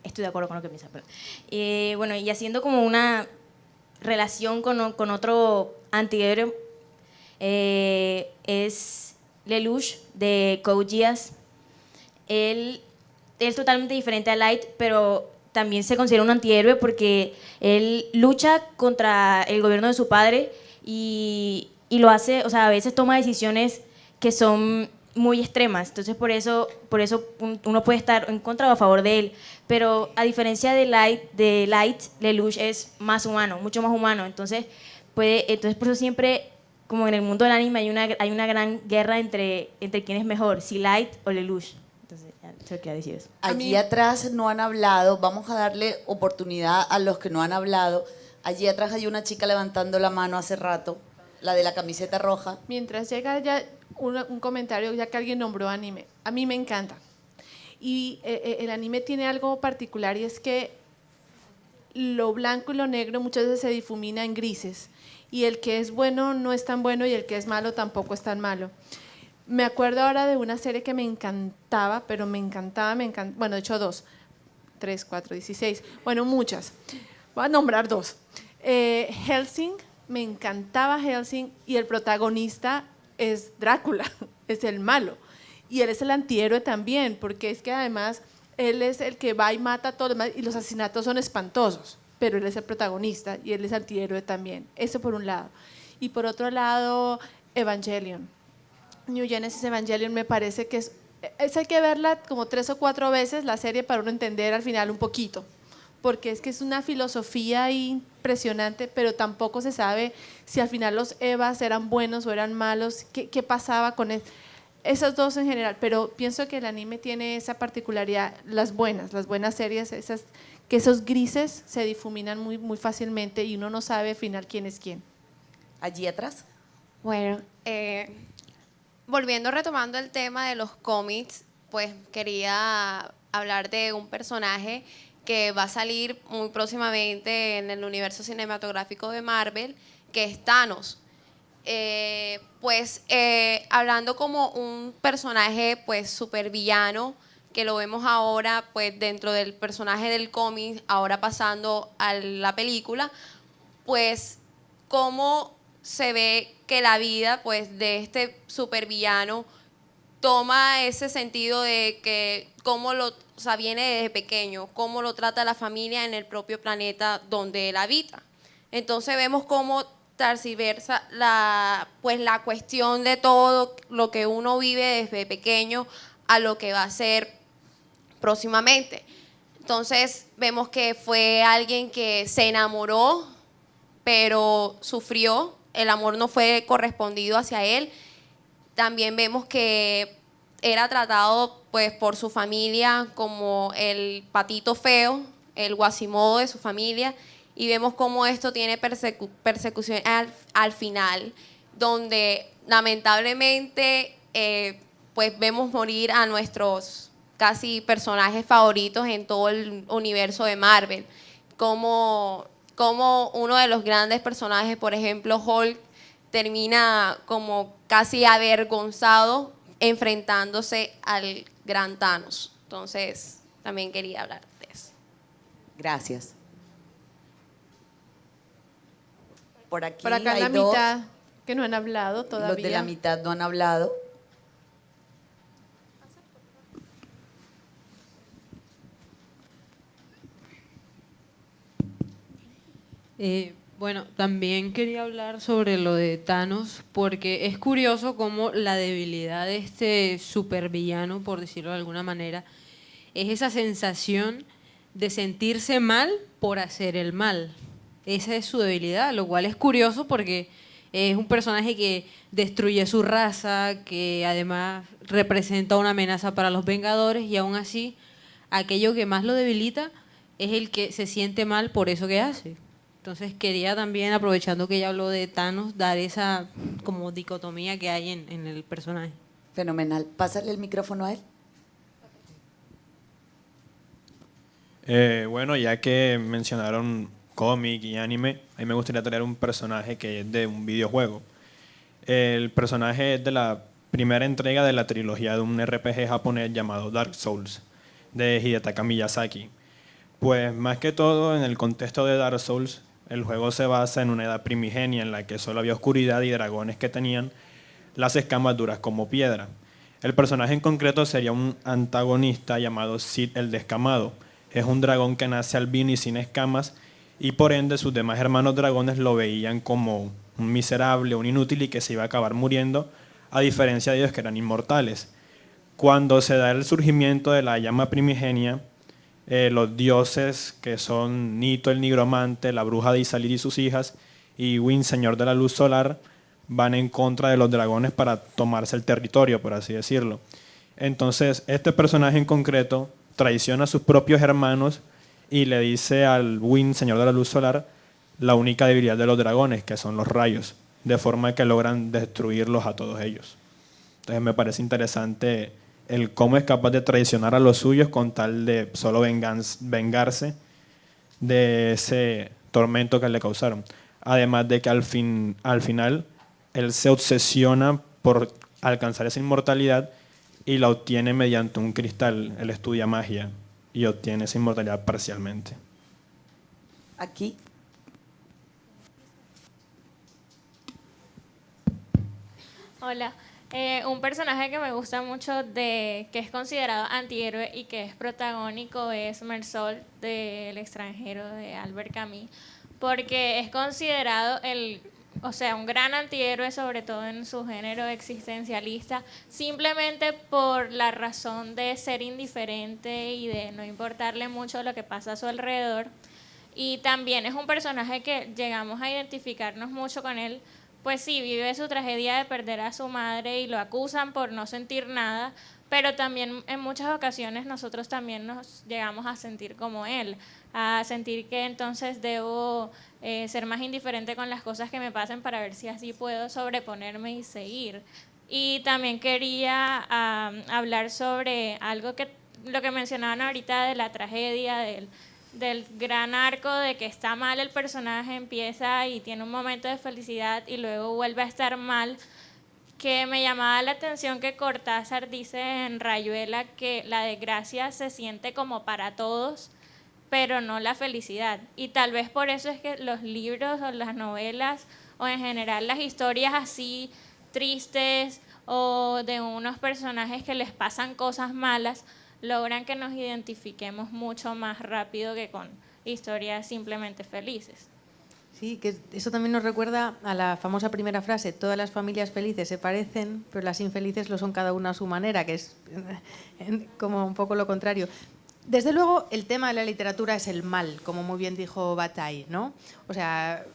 estoy de acuerdo con lo que piensa. Bueno, y haciendo como una relación con otro antihéroe, es Lelouch de Code Geass. Él es totalmente diferente a Light, pero también se considera un antihéroe porque él lucha contra el gobierno de su padre y lo hace, o sea, a veces toma decisiones que son muy extremas, entonces por eso uno puede estar en contra o a favor de él, pero a diferencia de Light, Lelouch es más humano, mucho más humano, entonces por eso siempre, como en el mundo del anime, hay una gran guerra entre quién es mejor, si Light o Lelouch. Entonces, ya se queda decir eso. Allí atrás no han hablado, vamos a darle oportunidad a los que no han hablado. Allí atrás hay una chica levantando la mano hace rato, la de la camiseta roja. Mientras llega ya un comentario, ya que alguien nombró anime. A mí me encanta. Y el anime tiene algo particular y es que lo blanco y lo negro muchas veces se difumina en grises. Y el que es bueno no es tan bueno y el que es malo tampoco es tan malo. Me acuerdo ahora de una serie que me encantaba, bueno, de hecho 2, 3, 4, 16, bueno, muchas. Voy a nombrar 2. Hellsing, me encantaba Hellsing y el protagonista es Drácula, es el malo. Y él es el antihéroe también, porque es que además él es el que va y mata a todos los demás y los asesinatos son espantosos, pero él es el protagonista y él es antihéroe también. Eso por un lado. Y por otro lado, Evangelion. New Genesis Evangelion me parece que hay que verla como 3 o 4 veces la serie para uno entender al final un poquito, porque es que es una filosofía impresionante, pero tampoco se sabe si al final los Evas eran buenos o eran malos, qué pasaba con esas dos en general, pero pienso que el anime tiene esa particularidad, las buenas series, que esos grises se difuminan muy, muy fácilmente y uno no sabe al final quién es quién. Allí atrás. Bueno, retomando el tema de los cómics, pues quería hablar de un personaje que va a salir muy próximamente en el universo cinematográfico de Marvel, que es Thanos. Hablando como un personaje pues súper villano que lo vemos ahora pues dentro del personaje del cómic, ahora pasando a la película, pues cómo se ve que la vida pues de este supervillano toma ese sentido de que cómo lo, o sea, viene desde pequeño, cómo lo trata la familia en el propio planeta donde él habita. Entonces vemos cómo targiversa la cuestión de todo lo que uno vive desde pequeño a lo que va a ser próximamente. Entonces vemos que fue alguien que se enamoró, pero sufrió, el amor no fue correspondido hacia él. También vemos que era tratado pues por su familia como el patito feo, el guasimodo de su familia, y vemos cómo esto tiene persecución al final, donde lamentablemente pues vemos morir a nuestros casi personajes favoritos en todo el universo de Marvel, como uno de los grandes personajes, por ejemplo Hulk, termina como casi avergonzado enfrentándose al gran Thanos. Entonces, también quería hablar de eso. Gracias. Por aquí Por acá hay la dos. mitad que no han hablado todavía. Los de la mitad no han hablado. Bueno, también quería hablar sobre lo de Thanos, porque es curioso cómo la debilidad de este supervillano, por decirlo de alguna manera, es esa sensación de sentirse mal por hacer el mal. Esa es su debilidad, lo cual es curioso porque es un personaje que destruye su raza, que además representa una amenaza para los Vengadores, y aún así aquello que más lo debilita es el que se siente mal por eso que hace. Entonces quería también, aprovechando que ella habló de Thanos, dar esa como dicotomía que hay en el personaje. Fenomenal. Pásale el micrófono a él. Bueno, ya que mencionaron cómic y anime, a mí me gustaría traer un personaje que es de un videojuego. El personaje es de la primera entrega de la trilogía de un RPG japonés llamado Dark Souls, de Hidetaka Miyazaki. Pues más que todo en el contexto de Dark Souls, el juego se basa en una edad primigenia en la que solo había oscuridad y dragones que tenían las escamas duras como piedra. El personaje en concreto sería un antagonista llamado Sid el Descamado. Es un dragón que nace albino y sin escamas, y por ende sus demás hermanos dragones lo veían como un miserable, un inútil y que se iba a acabar muriendo, a diferencia de ellos que eran inmortales. Cuando se da el surgimiento de la llama primigenia, los dioses que son Nito el nigromante, la bruja de Isalid y sus hijas, y Win, señor de la luz solar, van en contra de los dragones para tomarse el territorio, por así decirlo. Entonces, este personaje en concreto traiciona a sus propios hermanos y le dice al Win, señor de la luz solar, la única debilidad de los dragones, que son los rayos, de forma que logran destruirlos a todos ellos. Entonces me parece interesante el cómo es capaz de traicionar a los suyos con tal de solo vengarse de ese tormento que le causaron. Además de que al final él se obsesiona por alcanzar esa inmortalidad y la obtiene mediante un cristal. Él estudia magia y obtiene esa inmortalidad parcialmente. Aquí. Hola. Un personaje que me gusta mucho, que es considerado antihéroe y que es protagónico, es Mersol, del extranjero de Albert Camus, porque es considerado un gran antihéroe, sobre todo en su género existencialista, simplemente por la razón de ser indiferente y de no importarle mucho lo que pasa a su alrededor. Y también es un personaje que llegamos a identificarnos mucho con él. Pues sí, vive su tragedia de perder a su madre y lo acusan por no sentir nada, pero también en muchas ocasiones nosotros también nos llegamos a sentir como él, a sentir que entonces debo ser más indiferente con las cosas que me pasen para ver si así puedo sobreponerme y seguir. Y también quería hablar sobre lo que mencionaban ahorita de la tragedia, del gran arco de que está mal el personaje, empieza y tiene un momento de felicidad y luego vuelve a estar mal, que me llamaba la atención que Cortázar dice en Rayuela que la desgracia se siente como para todos, pero no la felicidad. Y tal vez por eso es que los libros o las novelas o en general las historias así tristes o de unos personajes que les pasan cosas malas logran que nos identifiquemos mucho más rápido que con historias simplemente felices. Sí, que eso también nos recuerda a la famosa primera frase: todas las familias felices se parecen, pero las infelices lo son cada una a su manera, que es como un poco lo contrario. Desde luego, el tema de la literatura es el mal, como muy bien dijo Bataille, ¿no? O sea,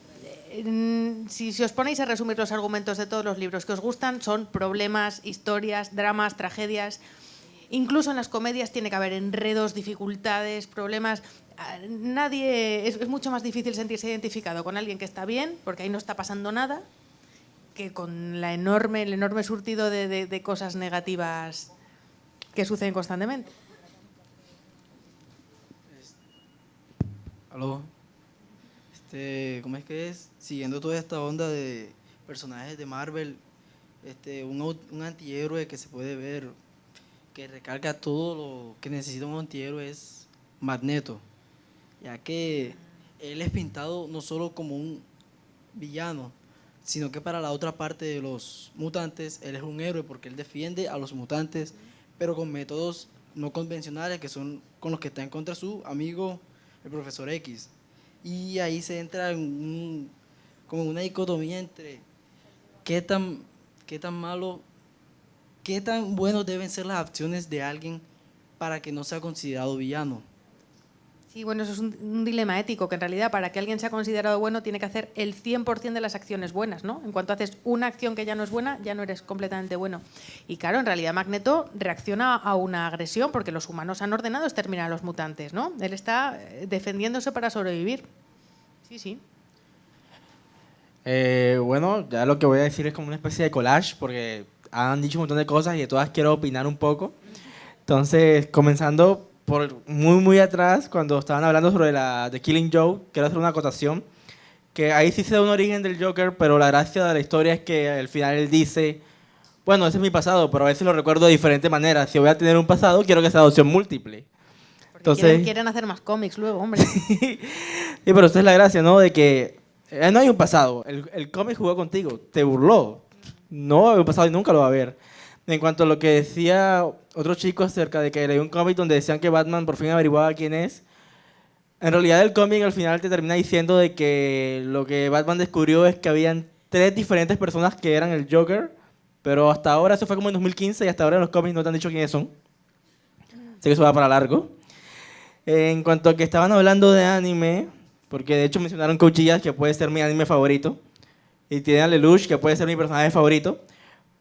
si os ponéis a resumir los argumentos de todos los libros que os gustan, son problemas, historias, dramas, tragedias. Incluso en las comedias tiene que haber enredos, dificultades, problemas. Nadie es mucho más difícil sentirse identificado con alguien que está bien, porque ahí no está pasando nada, que con el enorme surtido de cosas negativas que suceden constantemente. Aló. ¿Cómo es que es? Siguiendo toda esta onda de personajes de Marvel, un antihéroe que se puede ver, que recarga todo lo que necesita un antihéroe, es Magneto, ya que él es pintado no solo como un villano, sino que para la otra parte de los mutantes, él es un héroe porque él defiende a los mutantes, pero con métodos no convencionales, que son con los que está en contra su amigo, el Profesor X. Y ahí se entra como una dicotomía entre qué tan malo, qué tan buenos deben ser las acciones de alguien para que no sea considerado villano. Sí, bueno, eso es un dilema ético, que en realidad para que alguien sea considerado bueno tiene que hacer el 100% de las acciones buenas, ¿no? En cuanto haces una acción que ya no es buena, ya no eres completamente bueno. Y claro, en realidad Magneto reacciona a una agresión porque los humanos han ordenado exterminar a los mutantes, ¿no? Él está defendiéndose para sobrevivir. Sí, sí. Bueno, ya lo que voy a decir es como una especie de collage, porque han dicho un montón de cosas y de todas quiero opinar un poco. Entonces, comenzando por muy atrás, cuando estaban hablando sobre The Killing Joke, quiero hacer una acotación, que ahí sí se da un origen del Joker, pero la gracia de la historia es que al final él dice, bueno, ese es mi pasado, pero a veces lo recuerdo de diferente manera. Si voy a tener un pasado, quiero que sea adopción múltiple. Entonces, quieren hacer más cómics luego, hombre. Sí, pero esa es la gracia, ¿no? De que no hay un pasado. El cómic jugó contigo, te burló. No hay un pasado y nunca lo va a haber. En cuanto a lo que decía otro chico acerca de que leí un cómic donde decían que Batman por fin averiguaba quién es, en realidad el cómic al final te termina diciendo de que lo que Batman descubrió es que habían 3 diferentes personas que eran el Joker, pero hasta ahora, eso fue como en 2015, y hasta ahora en los cómics no te han dicho quiénes son. Así que eso va para largo. En cuanto a que estaban hablando de anime, porque de hecho mencionaron Code Geass, que puede ser mi anime favorito, y tienen a Lelouch, que puede ser mi personaje favorito,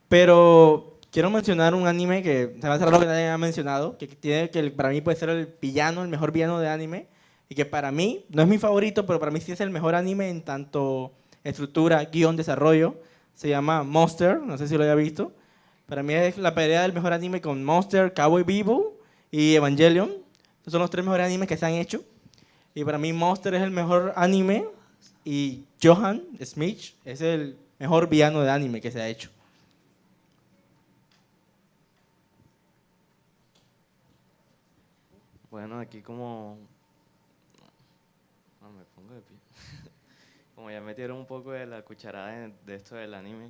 pero quiero mencionar un anime que se me hace raro que nadie haya mencionado, que para mí puede ser el mejor villano de anime, y que para mí no es mi favorito, pero para mí sí es el mejor anime en tanto estructura, guión, desarrollo. Se llama Monster, no sé si lo haya visto. Para mí es la pelea del mejor anime con Monster, Cowboy Bebop y Evangelion. Estos son los 3 mejores animes que se han hecho. Y para mí Monster es el mejor anime y Johan Smith es el mejor villano de anime que se ha hecho. Bueno, aquí como... No, me pongo de pie. Como ya metieron un poco de la cucharada de esto del anime,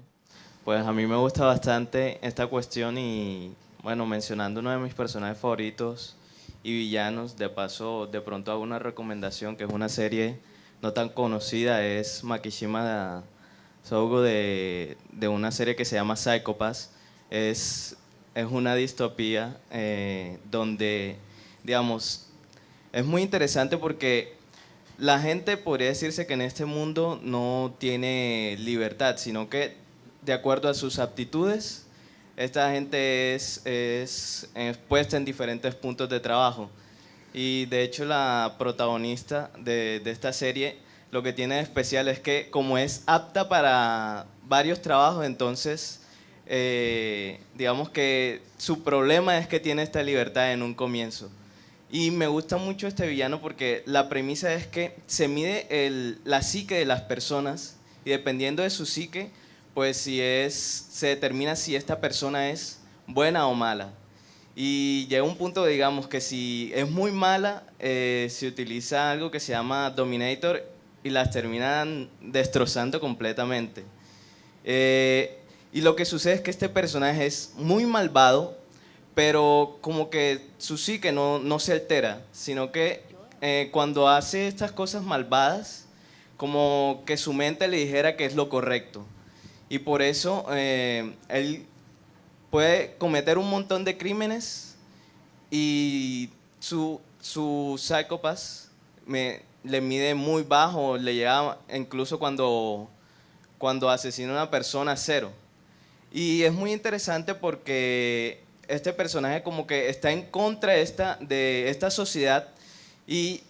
pues a mí me gusta bastante esta cuestión y, bueno, mencionando uno de mis personajes favoritos y villanos, de paso, de pronto hago una recomendación, que es una serie no tan conocida, es Makishima Sougo de una serie que se llama Psycho-Pass. Es una distopía donde, digamos, es muy interesante porque la gente podría decirse que en este mundo no tiene libertad, sino que de acuerdo a sus aptitudes, esta gente es puesta en diferentes puntos de trabajo. Y de hecho la protagonista de esta serie lo que tiene de especial es que como es apta para varios trabajos, entonces digamos que su problema es que tiene esta libertad en un comienzo. Y me gusta mucho este villano porque la premisa es que se mide la psique de las personas y dependiendo de su psique, pues se determina si esta persona es buena o mala. Y llega un punto, digamos, que si es muy mala, se utiliza algo que se llama Dominator y las terminan destrozando completamente. Y lo que sucede es que este personaje es muy malvado, pero como que su psique no se altera, sino que cuando hace estas cosas malvadas, como que su mente le dijera que es lo correcto. Y por eso él puede cometer un montón de crímenes y su psicópata le mide muy bajo, le llega incluso cuando asesina a una persona a 0. Y es muy interesante porque este personaje como que está en contra de esta sociedad y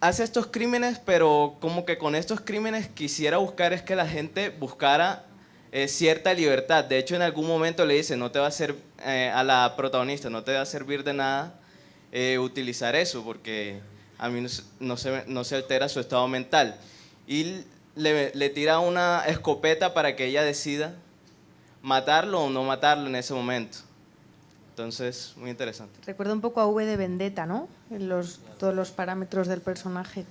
hace estos crímenes, pero como que con estos crímenes quisiera buscar es que la gente buscara cierta libertad. De hecho, en algún momento le dice, no te va a ser a la protagonista, no te va a servir de nada utilizar eso, porque a mí no se altera su estado mental. Y le tira una escopeta para que ella decida matarlo o no matarlo en ese momento. Entonces, muy interesante. Recuerda un poco a V de Vendetta, ¿no? Todos los parámetros del personaje.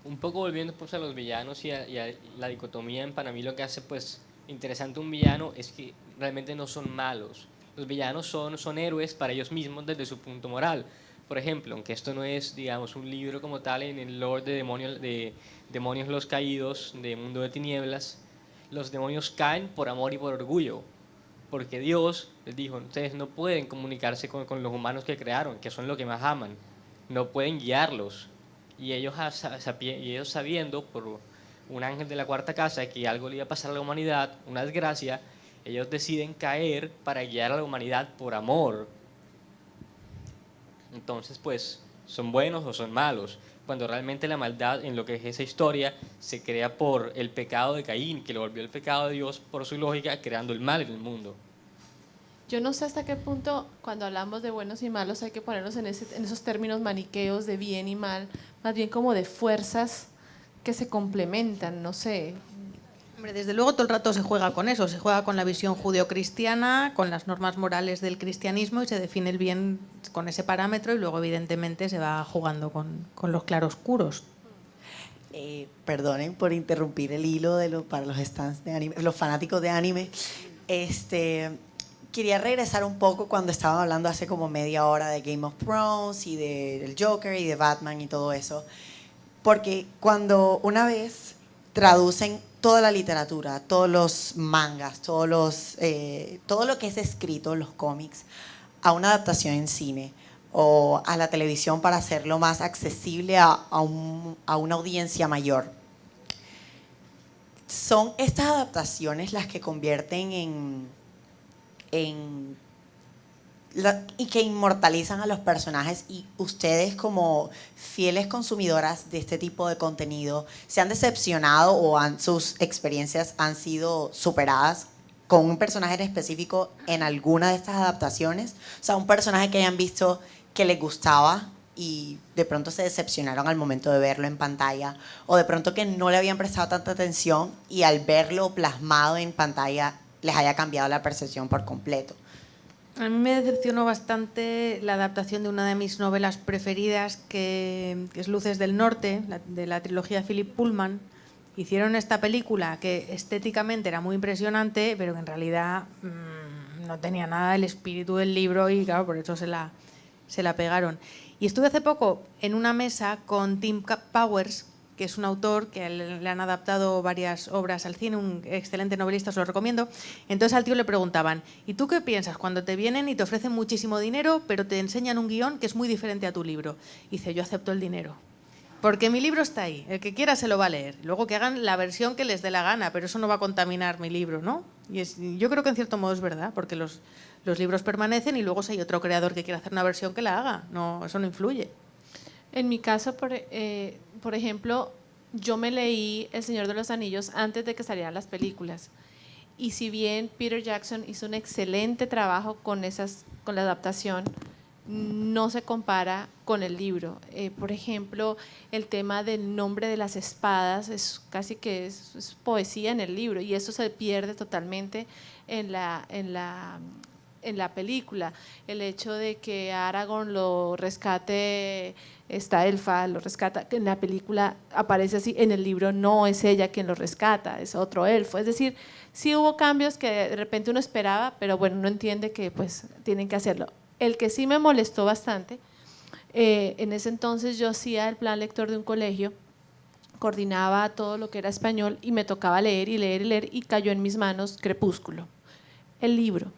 Un poco volviendo pues, a los villanos y a la dicotomía, para mí lo que hace pues interesante un villano es que realmente no son malos. Los villanos son héroes para ellos mismos desde su punto moral. Por ejemplo, aunque esto no es, digamos, un libro como tal en el lore de Demonios los Caídos, de Mundo de Tinieblas, los demonios caen por amor y por orgullo, porque Dios les dijo, ustedes no pueden comunicarse con los humanos que crearon, que son los que más aman, no pueden guiarlos. Y ellos sabiendo por un ángel de la cuarta casa que algo le iba a pasar a la humanidad, una desgracia, ellos deciden caer para guiar a la humanidad por amor. Entonces, pues, ¿son buenos o son malos? Cuando realmente la maldad en lo que es esa historia se crea por el pecado de Caín, que lo volvió el pecado de Dios por su lógica, creando el mal en el mundo. Yo no sé hasta qué punto, cuando hablamos de buenos y malos, hay que ponernos en esos términos maniqueos de bien y mal, más bien como de fuerzas que se complementan, no sé. Hombre, desde luego todo el rato se juega con eso, se juega con la visión judeocristiana, con las normas morales del cristianismo y se define el bien con ese parámetro y luego evidentemente se va jugando con los claroscuros. Perdonen por interrumpir el hilo para los stands de anime, los fanáticos de anime. Quería regresar un poco cuando estaban hablando hace como media hora de Game of Thrones y del Joker y de Batman y todo eso. Porque cuando una vez traducen toda la literatura, todos los mangas, todo lo que es escrito, los cómics, a una adaptación en cine o a la televisión para hacerlo más accesible a una audiencia mayor, son estas adaptaciones las que convierten y que inmortalizan a los personajes, y ustedes como fieles consumidoras de este tipo de contenido, ¿se han decepcionado o sus experiencias han sido superadas con un personaje en específico en alguna de estas adaptaciones? O sea, un personaje que hayan visto que les gustaba y de pronto se decepcionaron al momento de verlo en pantalla, o de pronto que no le habían prestado tanta atención y al verlo plasmado en pantalla les haya cambiado la percepción por completo. A mí me decepcionó bastante la adaptación de una de mis novelas preferidas, que es Luces del Norte, de la trilogía Philip Pullman. Hicieron esta película que estéticamente era muy impresionante, pero que en realidad no tenía nada del espíritu del libro y claro, por eso se la pegaron. Y estuve hace poco en una mesa con Tim Powers, que es un autor que le han adaptado varias obras al cine, un excelente novelista, os lo recomiendo. Entonces al tío le preguntaban, ¿y tú qué piensas cuando te vienen y te ofrecen muchísimo dinero, pero te enseñan un guión que es muy diferente a tu libro? Y dice, yo acepto el dinero, porque mi libro está ahí, el que quiera se lo va a leer. Luego que hagan la versión que les dé la gana, pero eso no va a contaminar mi libro, ¿no? Y yo creo que en cierto modo es verdad, porque los libros permanecen y luego si hay otro creador que quiera hacer una versión que la haga, no, eso no influye. En mi caso, por ejemplo, yo me leí El Señor de los Anillos antes de que salieran las películas. Y si bien Peter Jackson hizo un excelente trabajo con la adaptación, no se compara con el libro. Por ejemplo, el tema del nombre de las espadas es casi que es poesía en el libro, y eso se pierde totalmente en la película. El hecho de que Aragorn lo rescate esta elfa, lo rescata, que en la película aparece así, en el libro no es ella quien lo rescata, es otro elfo. Es decir, sí hubo cambios que de repente uno esperaba, pero bueno, uno entiende que pues tienen que hacerlo. El que sí me molestó bastante, en ese entonces yo hacía el plan lector de un colegio, coordinaba todo lo que era español y me tocaba leer y leer y leer, y cayó en mis manos Crepúsculo, el libro.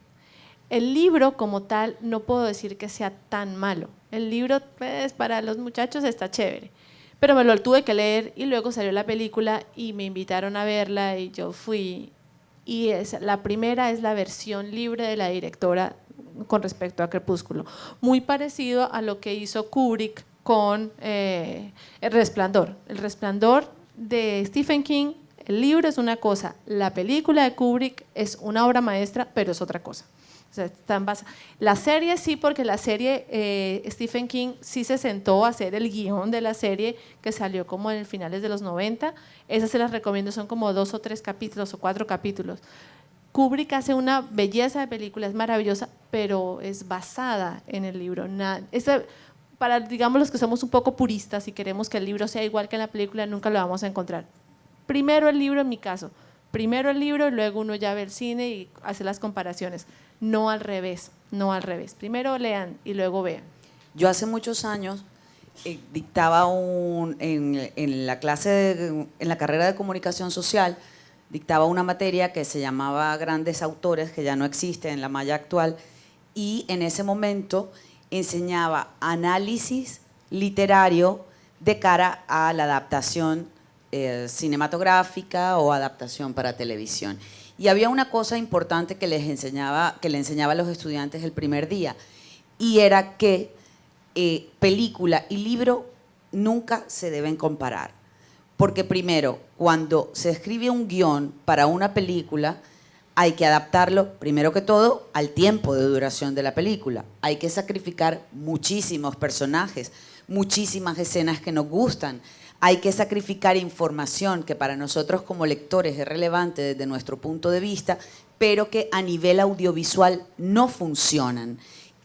El libro como tal no puedo decir que sea tan malo. El libro pues, para los muchachos está chévere, pero me lo tuve que leer y luego salió la película y me invitaron a verla y yo fui. Y la primera es la versión libre de la directora con respecto a Crepúsculo, muy parecido a lo que hizo Kubrick con El Resplandor. El Resplandor de Stephen King, el libro es una cosa, la película de Kubrick es una obra maestra, pero es otra cosa. O sea, la serie sí, porque la serie Stephen King sí se sentó a hacer el guión de la serie que salió como en finales de los 90. Esas se las recomiendo, son como 2 o 3 capítulos o 4 capítulos. Kubrick hace una belleza de película, es maravillosa, pero es basada en el libro. Para, digamos, los que somos un poco puristas y queremos que el libro sea igual que en la película, nunca lo vamos a encontrar. Primero el libro, en mi caso. Primero el libro y luego uno ya ve el cine y hace las comparaciones. No al revés, no al revés. Primero lean y luego vean. Yo hace muchos años dictaba en la clase, en la carrera de comunicación social, dictaba una materia que se llamaba Grandes Autores, que ya no existe en la malla actual, y en ese momento enseñaba análisis literario de cara a la adaptación cinematográfica o adaptación para televisión. Y había una cosa importante que le enseñaba a los estudiantes el primer día, y era que película y libro nunca se deben comparar. Porque primero, cuando se escribe un guión para una película, hay que adaptarlo, primero que todo, al tiempo de duración de la película. Hay que sacrificar muchísimos personajes, muchísimas escenas que nos gustan. Hay que sacrificar información que para nosotros como lectores es relevante desde nuestro punto de vista, pero que a nivel audiovisual no funcionan.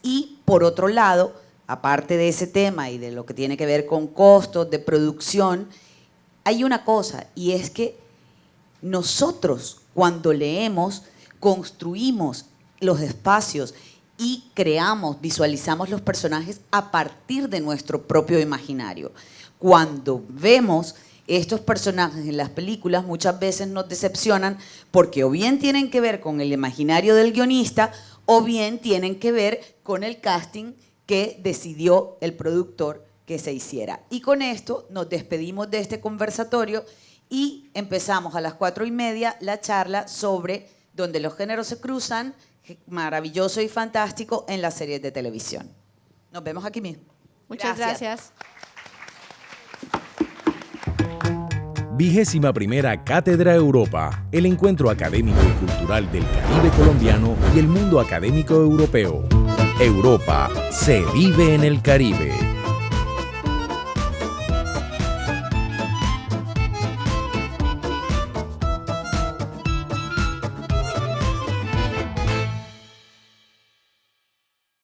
Y por otro lado, aparte de ese tema y de lo que tiene que ver con costos de producción, hay una cosa, y es que nosotros cuando leemos construimos los espacios y creamos, visualizamos los personajes a partir de nuestro propio imaginario. Cuando vemos estos personajes en las películas, muchas veces nos decepcionan porque o bien tienen que ver con el imaginario del guionista o bien tienen que ver con el casting que decidió el productor que se hiciera. Y con esto nos despedimos de este conversatorio y empezamos a las 4:30 la charla sobre donde los géneros se cruzan, maravilloso y fantástico en las series de televisión. Nos vemos aquí mismo. Muchas gracias. 21ª Cátedra Europa, el encuentro académico y cultural del Caribe colombiano y el mundo académico europeo. Europa se vive en el Caribe.